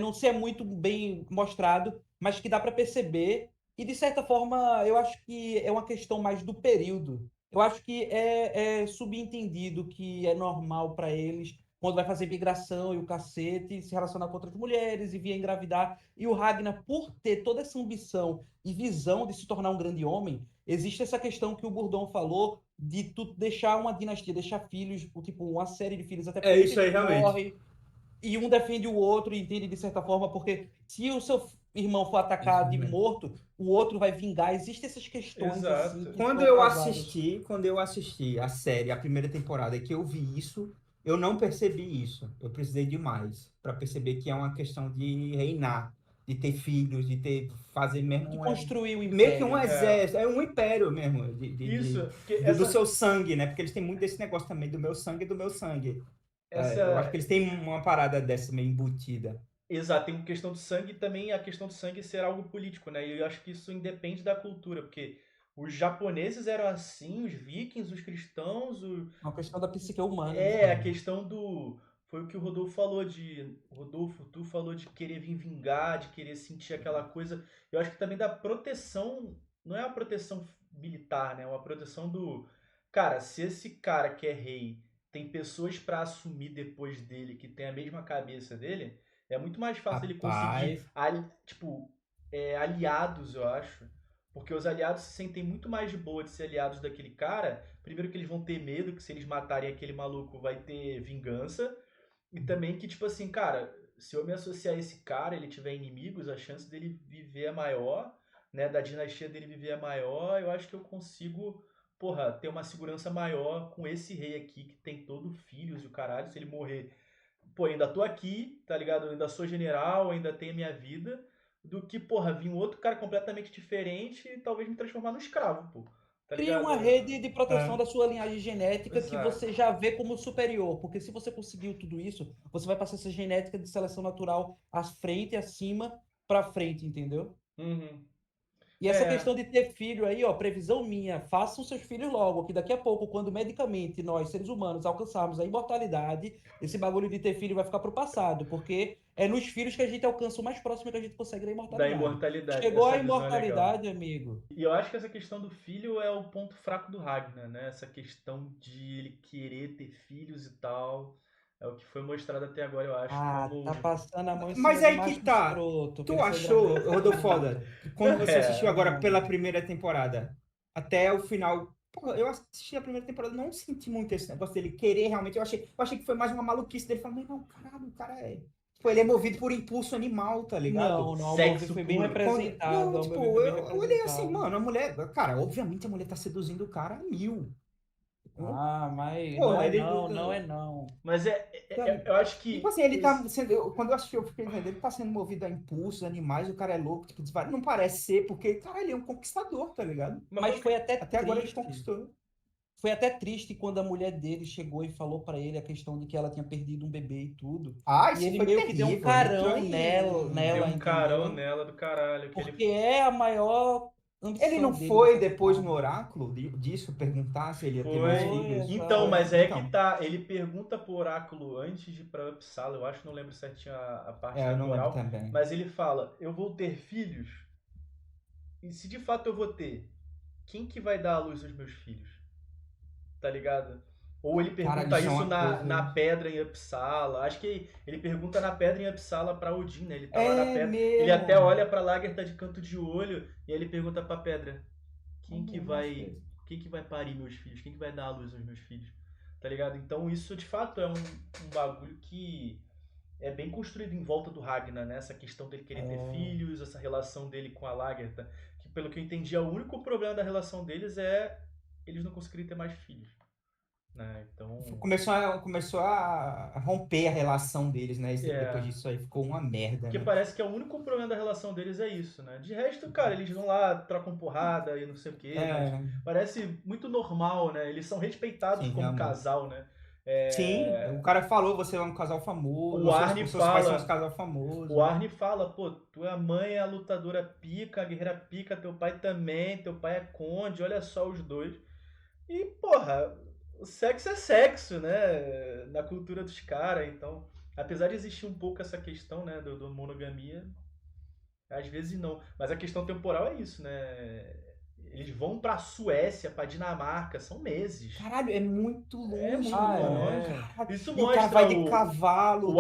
não ser muito bem mostrado, mas que dá para perceber. E de certa forma, eu acho que é uma questão mais do período. Eu acho que é subentendido que é normal para eles, quando vai fazer migração e o cacete, se relacionar com outras mulheres e vir a engravidar. E o Ragnar, por ter toda essa ambição e visão de se tornar um grande homem, existe essa questão que o Burdon falou de tu deixar uma dinastia, deixar filhos, tipo, uma série de filhos, até porque é muita isso aí, gente realmente. morre e um defende o outro, entende de certa forma, porque se o seu irmão for Isso, atacado e realmente. morto, o outro vai vingar. Existem essas questões assim Exato. que são travadas. Quando eu assisti a série, a primeira temporada, que eu vi isso, eu não percebi isso. Eu precisei de mais para perceber que é uma questão de reinar, de ter filhos, de ter fazer mesmo De um, construir o meio que um império, né? É, exército, é um império mesmo, isso, porque do seu sangue, né? Porque eles têm muito desse negócio também do meu sangue e do meu sangue. É, eu acho essa que eles têm uma parada dessa meio embutida. exato, tem questão do sangue e também a questão do sangue ser algo político, né? E eu acho que isso independe da cultura, porque os japoneses eram assim, os vikings, os cristãos, É uma questão da psique humana, né? a questão do. Foi o que o Rodolfo falou de. Rodolfo, tu falou de querer vir vingar, de querer sentir aquela coisa. Eu acho que também da proteção. Não é uma proteção militar, né? É uma proteção do. Cara, se esse cara que é rei tem pessoas pra assumir depois dele que tem a mesma cabeça dele, é muito mais fácil ele conseguir, Rapaz, tipo, aliados, eu acho. Porque os aliados se sentem muito mais de boa de ser aliados daquele cara. Primeiro que eles vão ter medo que se eles matarem aquele maluco vai ter vingança. E também que, tipo assim, cara, se eu me associar a esse cara, ele tiver inimigos, a chance dele viver é maior, né? Da dinastia dele viver é maior. Eu acho que eu consigo, porra, ter uma segurança maior com esse rei aqui que tem todo filhos e o caralho. Se ele morrer, pô, ainda tô aqui, tá ligado? Eu ainda sou general, ainda tenho a minha vida. Do que, porra, vir um outro cara completamente diferente e talvez me transformar no escravo, pô. Tá Cria ligado? uma rede de proteção é, da sua linhagem genética que Exato. você já vê como superior, porque se você conseguiu tudo isso, você vai passar essa genética de seleção natural à frente, acima, para frente, entendeu? Uhum. E essa É, questão de ter filho aí, ó, previsão minha, façam seus filhos logo, que daqui a pouco, quando medicamente nós, seres humanos, alcançarmos a imortalidade, esse bagulho de ter filho vai ficar pro passado, porque é nos filhos que a gente alcança o mais próximo que a gente consegue da da imortalidade. imortalidade. Chegou Essa a visão é legal. imortalidade, amigo. E eu acho que essa questão do filho é o ponto fraco do Ragnar, né? Essa questão de ele querer ter filhos e tal. É o que foi mostrado até agora, eu acho, Ah, tá como. passando a mão em cima Mas do aí que macho tá. escroto, Tu querer ser dragão achou, infinito. Rodofoda, que quando você assistiu É. agora pela primeira temporada, até o final. Pô, eu assisti a primeira temporada, não senti muito esse negócio dele querer realmente. Eu achei que foi mais uma maluquice dele. Falando, não, caralho, o cara é. Tipo, ele é movido por impulso animal, tá ligado? Não, não, o Amorvi Sexo foi bem puro. representado, Não, o Amorvi tipo, foi bem eu olhei assim, representado. mano, a mulher. Cara, obviamente a mulher tá seduzindo o cara a mil. Ah, mas não Porra, é ele. não, não é não. Mas Sabe? eu acho Tipo que. assim, ele tá sendo. Quando eu assisti, eu fiquei vendo, ele tá sendo movido a impulsos, animais, o cara é louco, tipo, não parece ser, porque, cara, ele é um conquistador, tá ligado? Mas Mas foi até Até agora ele triste. conquistou. Foi até triste quando a mulher dele chegou e falou pra ele a questão de que ela tinha perdido um bebê e tudo. Ah, E isso ele foi meio que deu um terrível. Ele entrou carão em. deu nela, um carão entendeu? nela do caralho. Que ele Porque é a maior Ele ambição não dele foi nessa depois no jornada. oráculo disso perguntar se ele ia ter mais foi. Foi, filhos? Então, Foi, mas exato. é que então. tá. Ele pergunta pro oráculo antes de ir pra Uppsala. Eu acho, não lembro certinho a parte É, eu não lembro temporal. também. Mas ele fala: eu vou ter filhos. E se de fato eu vou ter, quem que vai dar à luz aos meus filhos? Tá ligado? Ou ele Caralho, pergunta isso é isso uma coisa. na pedra em Uppsala. Acho que ele pergunta na pedra em Uppsala pra Odin, né? Ele tá lá na É pedra. Ele até mesmo. olha pra Lagertha de canto de olho e aí ele pergunta pra pedra: É quem que mesmo, acho que é vai, isso. quem que vai parir meus filhos? Quem que vai dar à luz aos meus filhos? Tá ligado? Então isso de fato é um bagulho que é bem construído em volta do Ragnar, né? Essa questão dele querer ter É, filhos, essa relação dele com a Lagertha, que pelo que eu entendi, o único problema da relação deles é eles não conseguirem ter mais filhos, né? Então, Começou a romper a relação deles, né? Depois é, disso aí ficou uma merda, porque né? parece que é o único problema da relação deles é isso, né? De resto, cara, eles vão lá, trocam porrada e não sei o quê, mas É, parece muito normal, né? Eles são respeitados sim, como realmente. casal, né? Sim, o É, cara falou, você é um casal famoso, o Arne seus pais são um fala, casal O famoso. Arne fala, pô, tua mãe é a lutadora pica, a guerreira pica, teu pai também, teu pai é conde, olha só os dois. E, porra, o sexo é sexo, né? Na cultura dos caras, então. Apesar de existir um pouco essa questão, né, do monogamia, às vezes não. Mas a questão temporal é isso, né? Eles vão pra Suécia, pra Dinamarca, são meses. Caralho, é muito É longe, muito ah, mano. longe. é. Cara, Isso e o cara mostra vai de cavalo,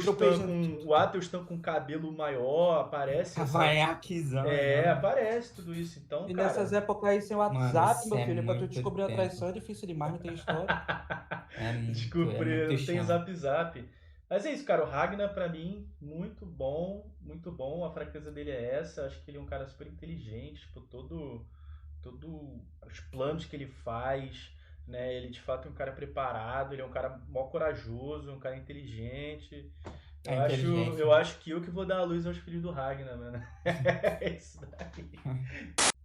tropejando. O Atelstan com cabelo maior, aparece essa. Cavanhaquezão É, enorme. aparece tudo isso. Então, E nessas cara. épocas aí sem Mano, WhatsApp, isso meu é filho, pra tu muito descobrir a tempo. traição é difícil demais, não tem história. É Descobri, muito não tem chão. zap zap. Mas é isso, cara. O Ragnar, pra mim, muito bom. Muito bom. A fraqueza dele é essa. Acho que ele é um cara super inteligente. Tipo, todo os planos que ele faz, né? Ele de fato é um cara preparado. Ele é um cara mó corajoso, um cara inteligente. É Eu inteligente. acho que eu que vou dar a luz aos filhos do Ragnar, mano. É isso daí.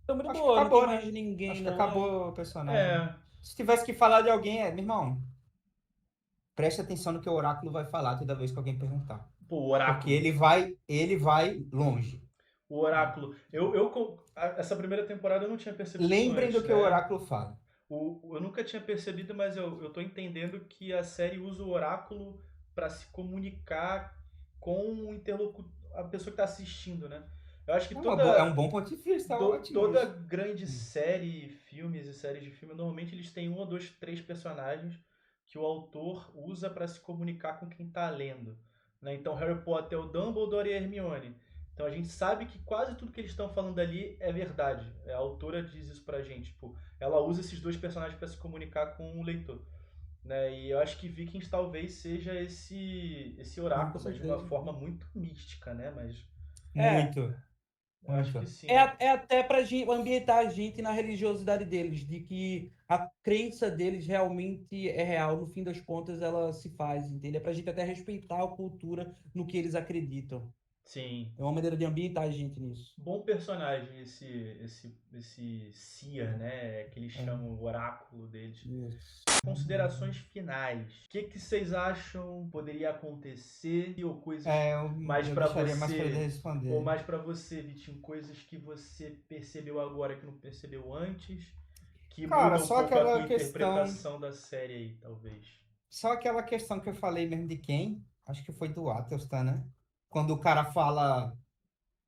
Então, muito Acho que boa, não tem acabou, mais né? ninguém, Acho que não. acabou o personagem. É, Se tivesse que falar de alguém, meu irmão, preste atenção no que o oráculo vai falar toda vez que alguém perguntar. pô, o Porque oráculo. ele vai longe. O Oráculo. Essa primeira temporada eu não tinha percebido isso Lembrem do antes, que o né? oráculo fala. Eu nunca tinha percebido, mas eu tô entendendo que a série usa o Oráculo para se comunicar com o interlocutor, a pessoa que tá assistindo, né? Eu acho que É um bom ponto de vista, é ótimo toda isso. grande série, filmes e séries de filme, normalmente eles têm um ou dois, três personagens que o autor usa para se comunicar com quem tá lendo, né? Então Harry Potter é o Dumbledore e a Hermione. Então a gente sabe que quase tudo que eles estão falando ali é verdade. A autora diz isso pra gente, tipo, ela usa esses dois personagens para se comunicar com o leitor, né? E eu acho que Vikings talvez seja esse Não, com oráculo, mas de uma certeza. forma muito mística, né? Mas É, Muito, eu acho que muito. sim. é até pra ambientar a gente na religiosidade deles, de que a crença deles realmente é real, no fim das contas ela se faz, entende? É pra gente até respeitar a cultura no que eles acreditam. Sim. É uma maneira de ambientar a gente nisso. Bom personagem esse Seer, né? Que eles chamam o oráculo deles. Isso. Considerações finais. O que vocês acham poderia acontecer ou coisas mais Eu pra deixaria mais pra ele você responder. ou mais pra você, Vitinho, coisas que você percebeu agora que não percebeu antes, que Cara, muda um só pouco a tua aquela questão. interpretação da série aí, talvez. Só aquela questão que eu falei mesmo de quem? Acho que foi do Atelstan, né? Quando o cara fala.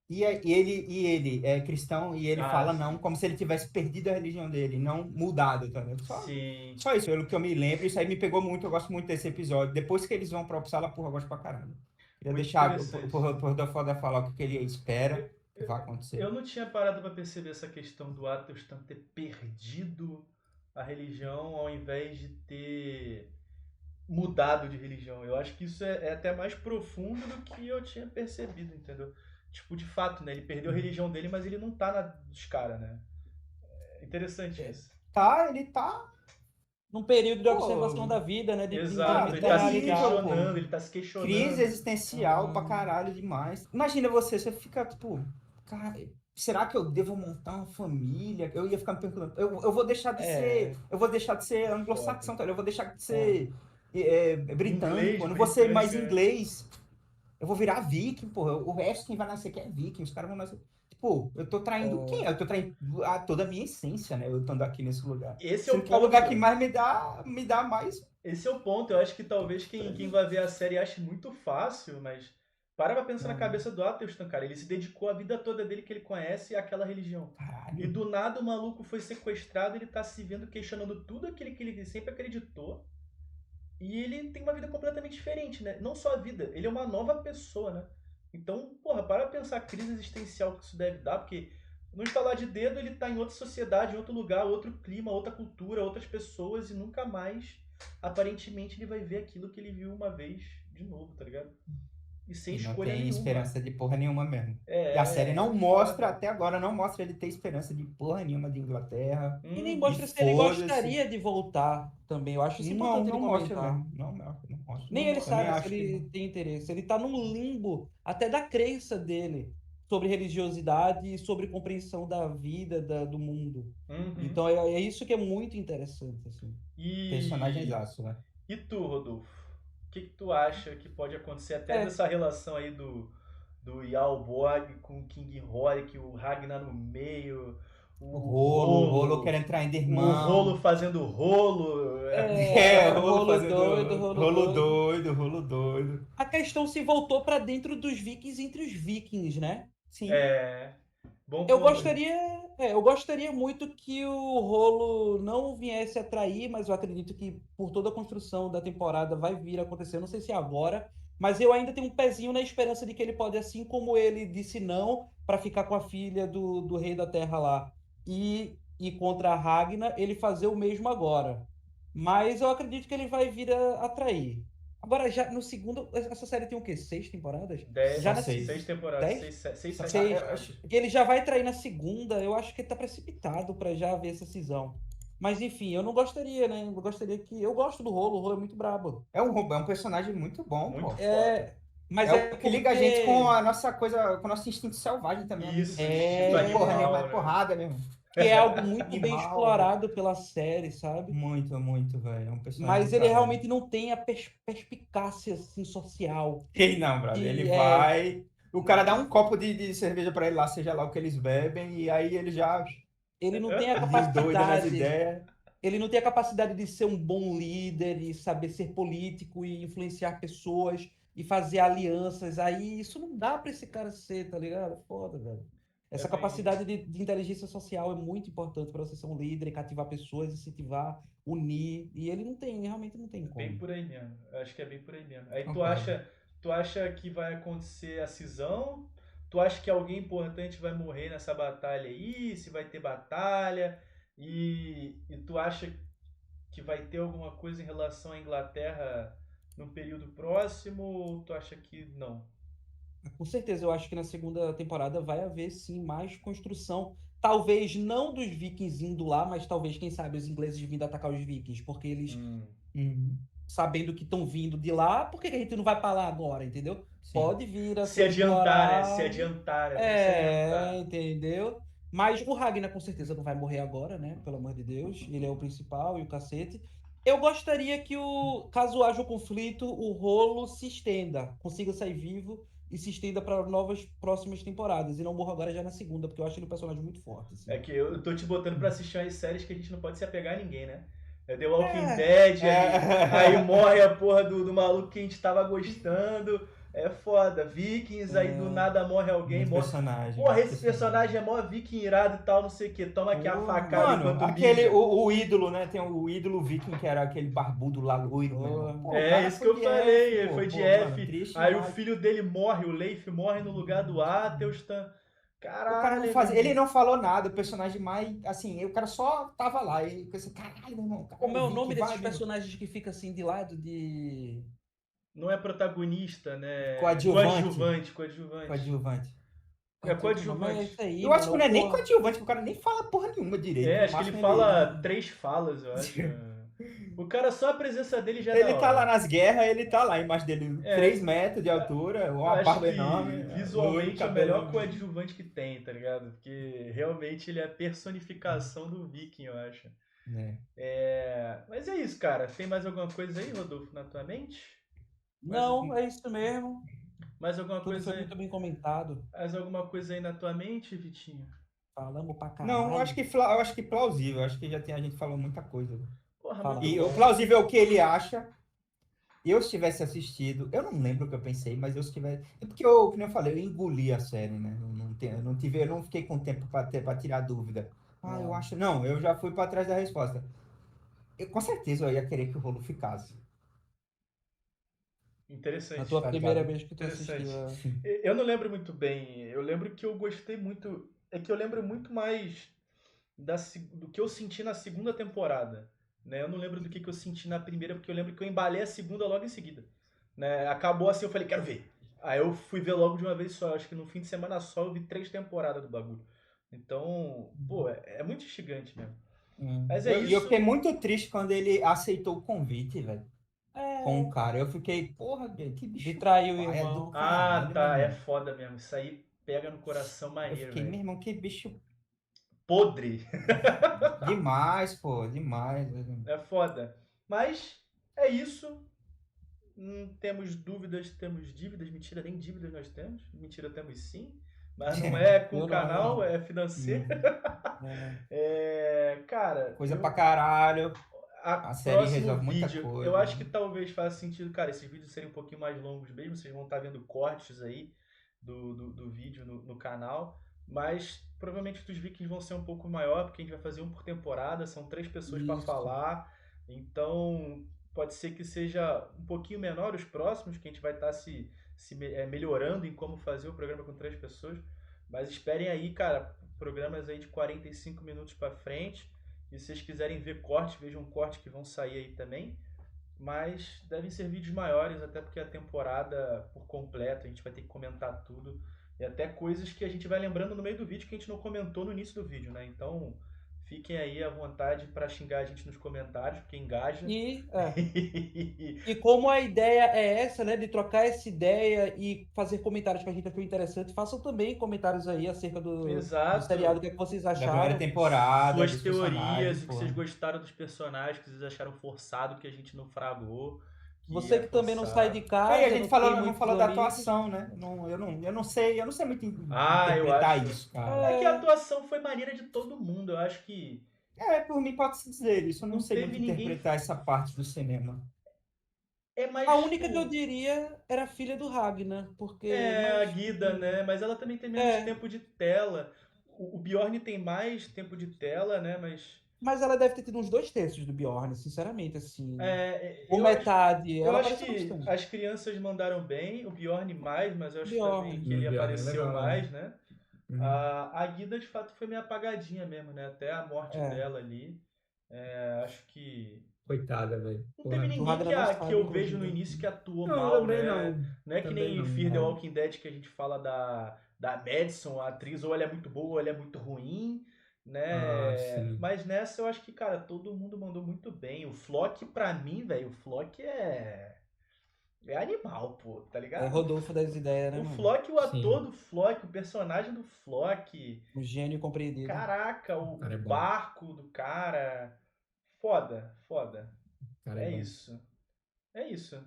E ele é cristão e ele Ah, fala sim. não, como se ele tivesse perdido a religião dele, não mudado, tá ligado? Sim. Só isso, pelo que eu me lembro, isso aí me pegou muito, eu gosto muito desse episódio. Depois que eles vão pra Uppsala, porra, eu gosto pra caralho. Queria Muito deixar interessante. pro Foda falar o que ele espera que vai acontecer. Eu não tinha parado pra perceber essa questão do Athelstan ter perdido a religião ao invés de ter mudado de religião. Eu acho que isso é até mais profundo do que eu tinha percebido, entendeu? Tipo, de fato, né? Ele perdeu a religião dele, mas ele não tá na dos caras, né? É interessante isso. Ele tá. Num período de Pô, observação da vida, né? De Exato, entendimento ele da tá se terrível, realidade. questionando, ele tá se questionando. Crise existencial pra Ah. caralho demais. Imagina você fica tipo, cara, será que eu devo montar uma família? Eu ia ficar me perguntando, eu vou deixar de ser, eu vou deixar de ser anglo-saxão, tá ligado? Eu vou deixar de ser britânico, Inglês, eu não vou ser mais britânico, inglês. Eu vou virar viking, porra. O resto quem vai nascer aqui é viking, os caras vão nascer. Tipo, eu tô traindo quem? Eu tô traindo toda a minha essência, né? Eu estando aqui nesse lugar. Esse é o Sendo que é o lugar ponto. que mais me dá mais. Esse é o ponto. Eu acho que talvez quem vai ver a série ache muito fácil, mas para pra pensar na cabeça do Athelstan, cara. Ele se dedicou a vida toda dele que ele conhece àquela religião. E Caralho. do nada o maluco foi sequestrado, ele tá se vendo questionando tudo aquilo que ele sempre acreditou. E ele tem uma vida completamente diferente, né? Não só a vida, ele é uma nova pessoa, né? Então, porra, para pensar a crise existencial que isso deve dar, porque no estalar de dedo ele tá em outra sociedade, em outro lugar, outro clima, outra cultura, outras pessoas e nunca mais, aparentemente, ele vai ver aquilo que ele viu uma vez de novo, tá ligado? E sem E não escolha tem nenhuma. esperança de porra nenhuma mesmo. É, E a série não foda. mostra, até agora, não mostra ele ter esperança de porra nenhuma de Inglaterra. E nem Hum, mostra E se ele foda-se. gostaria de voltar também. Eu acho isso importante ele Mostra comentar. mesmo. Não mostra. Nem ele Também sabe se acho que ele não. tem interesse. Ele tá num limbo até da crença dele sobre religiosidade e sobre compreensão da vida, do mundo. uhum. Então é isso que é muito interessante, assim. Personagem E, aço, né? e tu, Rodolfo? O que tu acha que pode acontecer até dessa relação aí do Jarlborg com o King Rorik, o Ragnar no meio, O rolo quer entrar em o irmão. rolo fazendo rolo. O rolo fazendo rolo doido. doido. A questão se voltou pra dentro dos vikings entre os vikings, né? Sim. Bom Eu ponto. gostaria muito que o rolo não viesse a trair, mas eu acredito que por toda a construção da temporada vai vir a acontecer. Eu não sei se é agora, mas eu ainda tenho um pezinho na esperança de que ele pode, assim como ele disse não para ficar com a filha do rei da terra lá e contra a Ragnar, ele fazer o mesmo agora. Mas eu acredito que ele vai vir a trair. Agora, já no segundo. Essa série tem o quê? 6 temporadas? Já na Seis temporadas. 10? 6, 7 Seis. temporadas. Ele já vai trair na segunda, eu acho que ele tá precipitado pra já ver essa cisão. Mas enfim, eu não gostaria, né? Eu gostaria que. Eu gosto do Rolo, o Rolo é muito brabo. É um personagem muito bom, Muito pô. foda. Mas É o que liga a porque- gente com a nossa coisa, com o nosso instinto selvagem também. Isso, amigo. instinto Porra, animal, né? né? Porrada mesmo. que é algo muito bem Animal. explorado pela série, sabe? Muito, velho. É um personagem. Mas do ele caralho. realmente não tem a perspicácia assim, social. Ele não, brother. E Ele é- vai. O cara dá um copo de cerveja pra ele lá, seja lá o que eles bebem, e aí ele já Ele não tem a desdoida nas capacidade. ideias. Ele não tem a capacidade de ser um bom líder e saber ser político e influenciar pessoas e fazer alianças. Aí isso não dá pra esse cara ser, tá ligado? É foda, velho. Essa bem- capacidade de inteligência social é muito importante para você ser um líder e cativar pessoas, incentivar, unir. E ele não tem, realmente não tem Bem como. por aí mesmo. Eu acho que é bem por aí mesmo. Aí Concordo. tu acha que vai acontecer a cisão? Tu acha que alguém importante vai morrer nessa batalha aí? Se vai ter batalha? E tu acha que vai ter alguma coisa em relação à Inglaterra num período próximo? Ou tu acha que não? Com certeza, eu acho que na segunda temporada vai haver sim mais construção. Talvez não dos vikings indo lá, mas talvez, quem sabe, os ingleses vindo atacar os vikings, porque eles Uhum. sabendo que estão vindo de lá, por que que a gente não vai pra lá agora, entendeu? Sim. Pode vir a Se ser adiantar, né? Se explorado. adiantar, né? Vamos se adiantar. Entendeu? Mas o Ragnar com certeza não vai morrer agora, né? Pelo amor de Deus. Ele é o principal e o cacete. Eu gostaria que caso haja o conflito, o rolo se estenda, consiga sair vivo e se estenda para novas próximas temporadas. E não morra agora já na segunda, porque eu acho ele um personagem muito forte, assim. É que eu tô te botando pra assistir umas séries que a gente não pode se apegar a ninguém, né? É The Walking É. Dead aí É. morre a porra do maluco que a gente tava gostando. É foda. Vikings, aí do nada morre alguém. Muito Morre. personagem. Porra, muito esse personagem é mó viking irado e tal, não sei o que. Toma aqui a Porra. facada Mano, enquanto aquele, mija. o ídolo, né? Tem o ídolo viking, que era aquele barbudo lá, loiro, meu irmão. Pô, o É cara isso que foi eu de falei, F, ele pô, foi de pô, F. mano, triste Aí o demais. filho dele morre, o Leif morre no lugar do Athelstan. O cara não Caralho, faz, meu ele irmão. não falou nada, o personagem mais, assim, o cara só tava lá, e eu pensei, caralho, meu irmão, cara, Como é o viking, nome desses vai, meu irmão. personagens que fica assim de lado de. Não é protagonista, né? Coadjuvante, Coadjuvante. coadjuvante. Ah, É tem outro nome. É coadjuvante. esse aí, Eu acho que mano. não é nem Porra. coadjuvante, que o cara nem fala porra nenhuma direito, É, no acho que ele máximo fala 3 falas, eu acho. O cara, só a presença dele já é da ele tá lá hora. nas guerras, ele tá lá embaixo dele, É, 3 metros de altura, eu uma acho barba que enorme, loiro, visualmente é o melhor cabelão. coadjuvante que tem, tá ligado? Porque realmente ele é a personificação do Viking, eu acho. É. Mas é isso, cara. Tem mais alguma coisa aí, Rodolfo, na tua mente? Mais, Não, é isso mesmo. mais alguma Tudo coisa foi aí? muito bem comentado. Mais alguma coisa aí na tua mente, Vitinho? Falamos pra Não, eu caralho. acho que, eu acho que plausível, eu acho que já tem, a gente falou muita coisa. Porra, muito Falamos. E o bom. plausível é o que ele acha. Eu se tivesse assistido, eu não lembro o que eu pensei, mas eu se tivesse. É porque eu, como eu falei, eu engoli a série, né? Eu não fiquei com tempo para tirar dúvida. Ah, eu É. acho. Não, eu já fui para trás da resposta. Com certeza eu ia querer que o rolo ficasse, Na Interessante. tua tá primeira ligado? vez que tu assistiu. Interessante. Sim. Eu não lembro muito bem. Eu lembro que eu gostei muito. É que eu lembro muito mais do que eu senti na segunda temporada. Né? Eu não lembro do que eu senti na primeira, porque eu lembro que eu embalei a segunda logo em seguida. Né? Acabou assim, eu falei, quero ver. Aí eu fui ver logo de uma vez só. Acho que no fim de semana só eu vi 3 temporadas do bagulho. Então, pô, é muito instigante mesmo. Mas é E eu fiquei isso. muito triste quando ele aceitou o convite, velho, com o É. cara. Eu fiquei, porra, que De bicho trair o paia do irmão. Ah, caralho, meu tá. É irmão. foda mesmo. Isso aí pega no coração Eu maneiro, fiquei, velho. meu irmão, que bicho Podre. demais, pô, demais. É foda. Mas é isso. Temos dúvidas, temos dívidas. Mentira, nem dívidas nós temos. Mentira, temos sim. Mas não é com o Eu não, eu canal, não. é financeiro. É. Cara, Coisa pra caralho. a A série próximo resolve muita vídeo, eu coisa. acho que talvez faça sentido, cara, esses vídeos serem um pouquinho mais longos mesmo, vocês vão estar vendo cortes aí do vídeo no canal, mas provavelmente os dos Vikings vão ser um pouco maior, porque a gente vai fazer um por temporada, são 3 pessoas para Isso. falar, então pode ser que seja um pouquinho menor os próximos, que a gente vai estar melhorando em como fazer o programa com 3 pessoas, mas esperem aí, cara, programas aí de 45 minutos para frente. E se vocês quiserem ver cortes, vejam cortes que vão sair aí também. Mas devem ser vídeos maiores, até porque a temporada por completo, a gente vai ter que comentar tudo. E até coisas que a gente vai lembrando no meio do vídeo que a gente não comentou no início do vídeo, né? Então fiquem aí à vontade para xingar a gente nos comentários, porque engaja. E como a ideia é essa, né, de trocar essa ideia e fazer comentários que a gente achou interessante, façam também comentários aí acerca do seriado, o Exato. que é que vocês Da primeira acharam. temporada, Suas dos teorias, personagens, o que pô. vocês gostaram dos personagens, que vocês acharam forçado, que a gente não fragou, que Você é que também não sai de forçado. Aí a casa, gente não tem não muitos falou da amigos. atuação, né? Eu não sei muito Ah, eu interpretar acho. isso, cara. É que a É, atuação foi maneira de todo mundo. Eu acho que Por mim pode-se dizer isso. Eu não não sei teve muito ninguém. interpretar essa parte do cinema. É mais a única que eu tipo. diria era a filha do Ragnar, porque, É a mas, Guida, né? Mas ela também tem menos é, tempo de tela. O Bjorn tem mais tempo de tela, né? mas ela deve ter tido uns 2/3 do Bjorn, sinceramente, assim. Ou Eu acho, metade, eu ela acho apareceu que bastante. as crianças mandaram bem. O Bjorn mais, mas eu acho também Bjorn. que ele Bjorn é apareceu legal, né? mais, né? Uhum. A Guida, de fato, foi meio apagadinha mesmo, né? Até a morte É. dela ali. Acho que Coitada, velho. não teve Porra. O ninguém Ragnar não que sabe, eu vejo no inclusive. início que atuou Não, mal, também né? não. Não é que Também nem não. Fear the Walking Dead que a gente fala da Madison, a atriz, ou ela é muito boa ou ela é muito ruim. Ah, né? sim. Mas nessa eu acho que, cara, todo mundo mandou muito bem. O Flock, pra mim, velho, o Flock é animal, pô, tá É ligado? Rodolfo das ideias, né, O mano? Flock, o ator Sim. do Flock, o personagem do Flock, Um gênio compreendido. caraca, O o cara é bom. barco do cara, foda, foda. O cara é É bom. isso, é isso.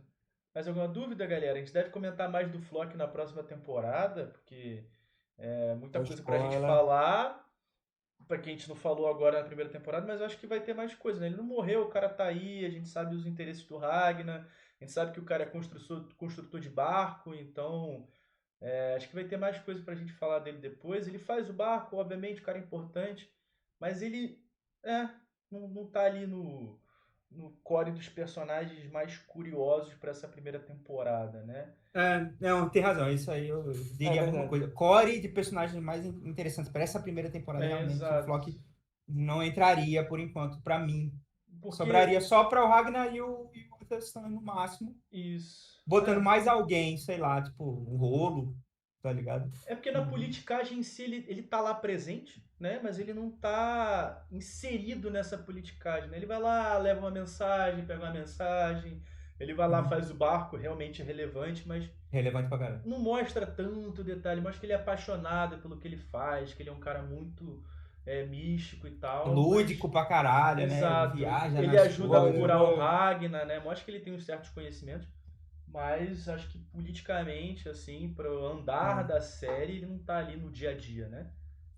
Mais alguma dúvida, galera? A gente deve comentar mais do Flock na próxima temporada, porque é muita É o coisa pra gente spoiler. falar, pra quem a gente não falou agora na primeira temporada, mas eu acho que vai ter mais coisa, né? Ele não morreu, o cara tá aí, a gente sabe os interesses do Ragnar, a gente sabe que o cara é construtor de barco, então acho que vai ter mais coisa pra gente falar dele depois. Ele faz o barco, obviamente, o cara é importante, mas ele é, não tá ali no core dos personagens mais curiosos pra essa primeira temporada, né? Não, tem razão. Isso aí eu É diria a mesma verdade. coisa. Core de personagens mais interessantes para essa primeira temporada, É, realmente, o exato. Flock não entraria por enquanto para mim. Porque Sobraria só para o Ragnar e o Otelstan no máximo, isso. botando mais alguém, sei lá, tipo, um rolo, tá ligado? É porque na Uhum. politicagem em si ele tá lá presente, né? Mas ele não tá inserido nessa politicagem, né? Ele vai lá, leva uma mensagem, pega uma mensagem, ele vai lá, Uhum. faz o barco realmente relevante, mas Relevante pra caralho. não mostra tanto detalhe, mostra que ele é apaixonado pelo que ele faz, que ele é um cara muito místico e tal, mas Lúdico pra caralho, né? exato, Viaja ele nas ajuda a Igual, coisas. curar o igual. Ragnar, né? Mostra que ele tem uns certos conhecimentos, mas acho que politicamente, assim, pro andar É. da série, ele não tá ali no dia a dia, né?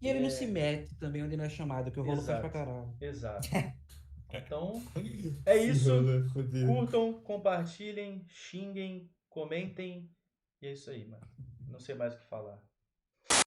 E Ele ele não se é. mete também onde não é chamado, que o rolo faz pra Exato, caralho. exato. Então, é Se isso. rola, fodeu. Curtam, compartilhem, xinguem, comentem. E é isso aí, mano. Não sei mais o que falar.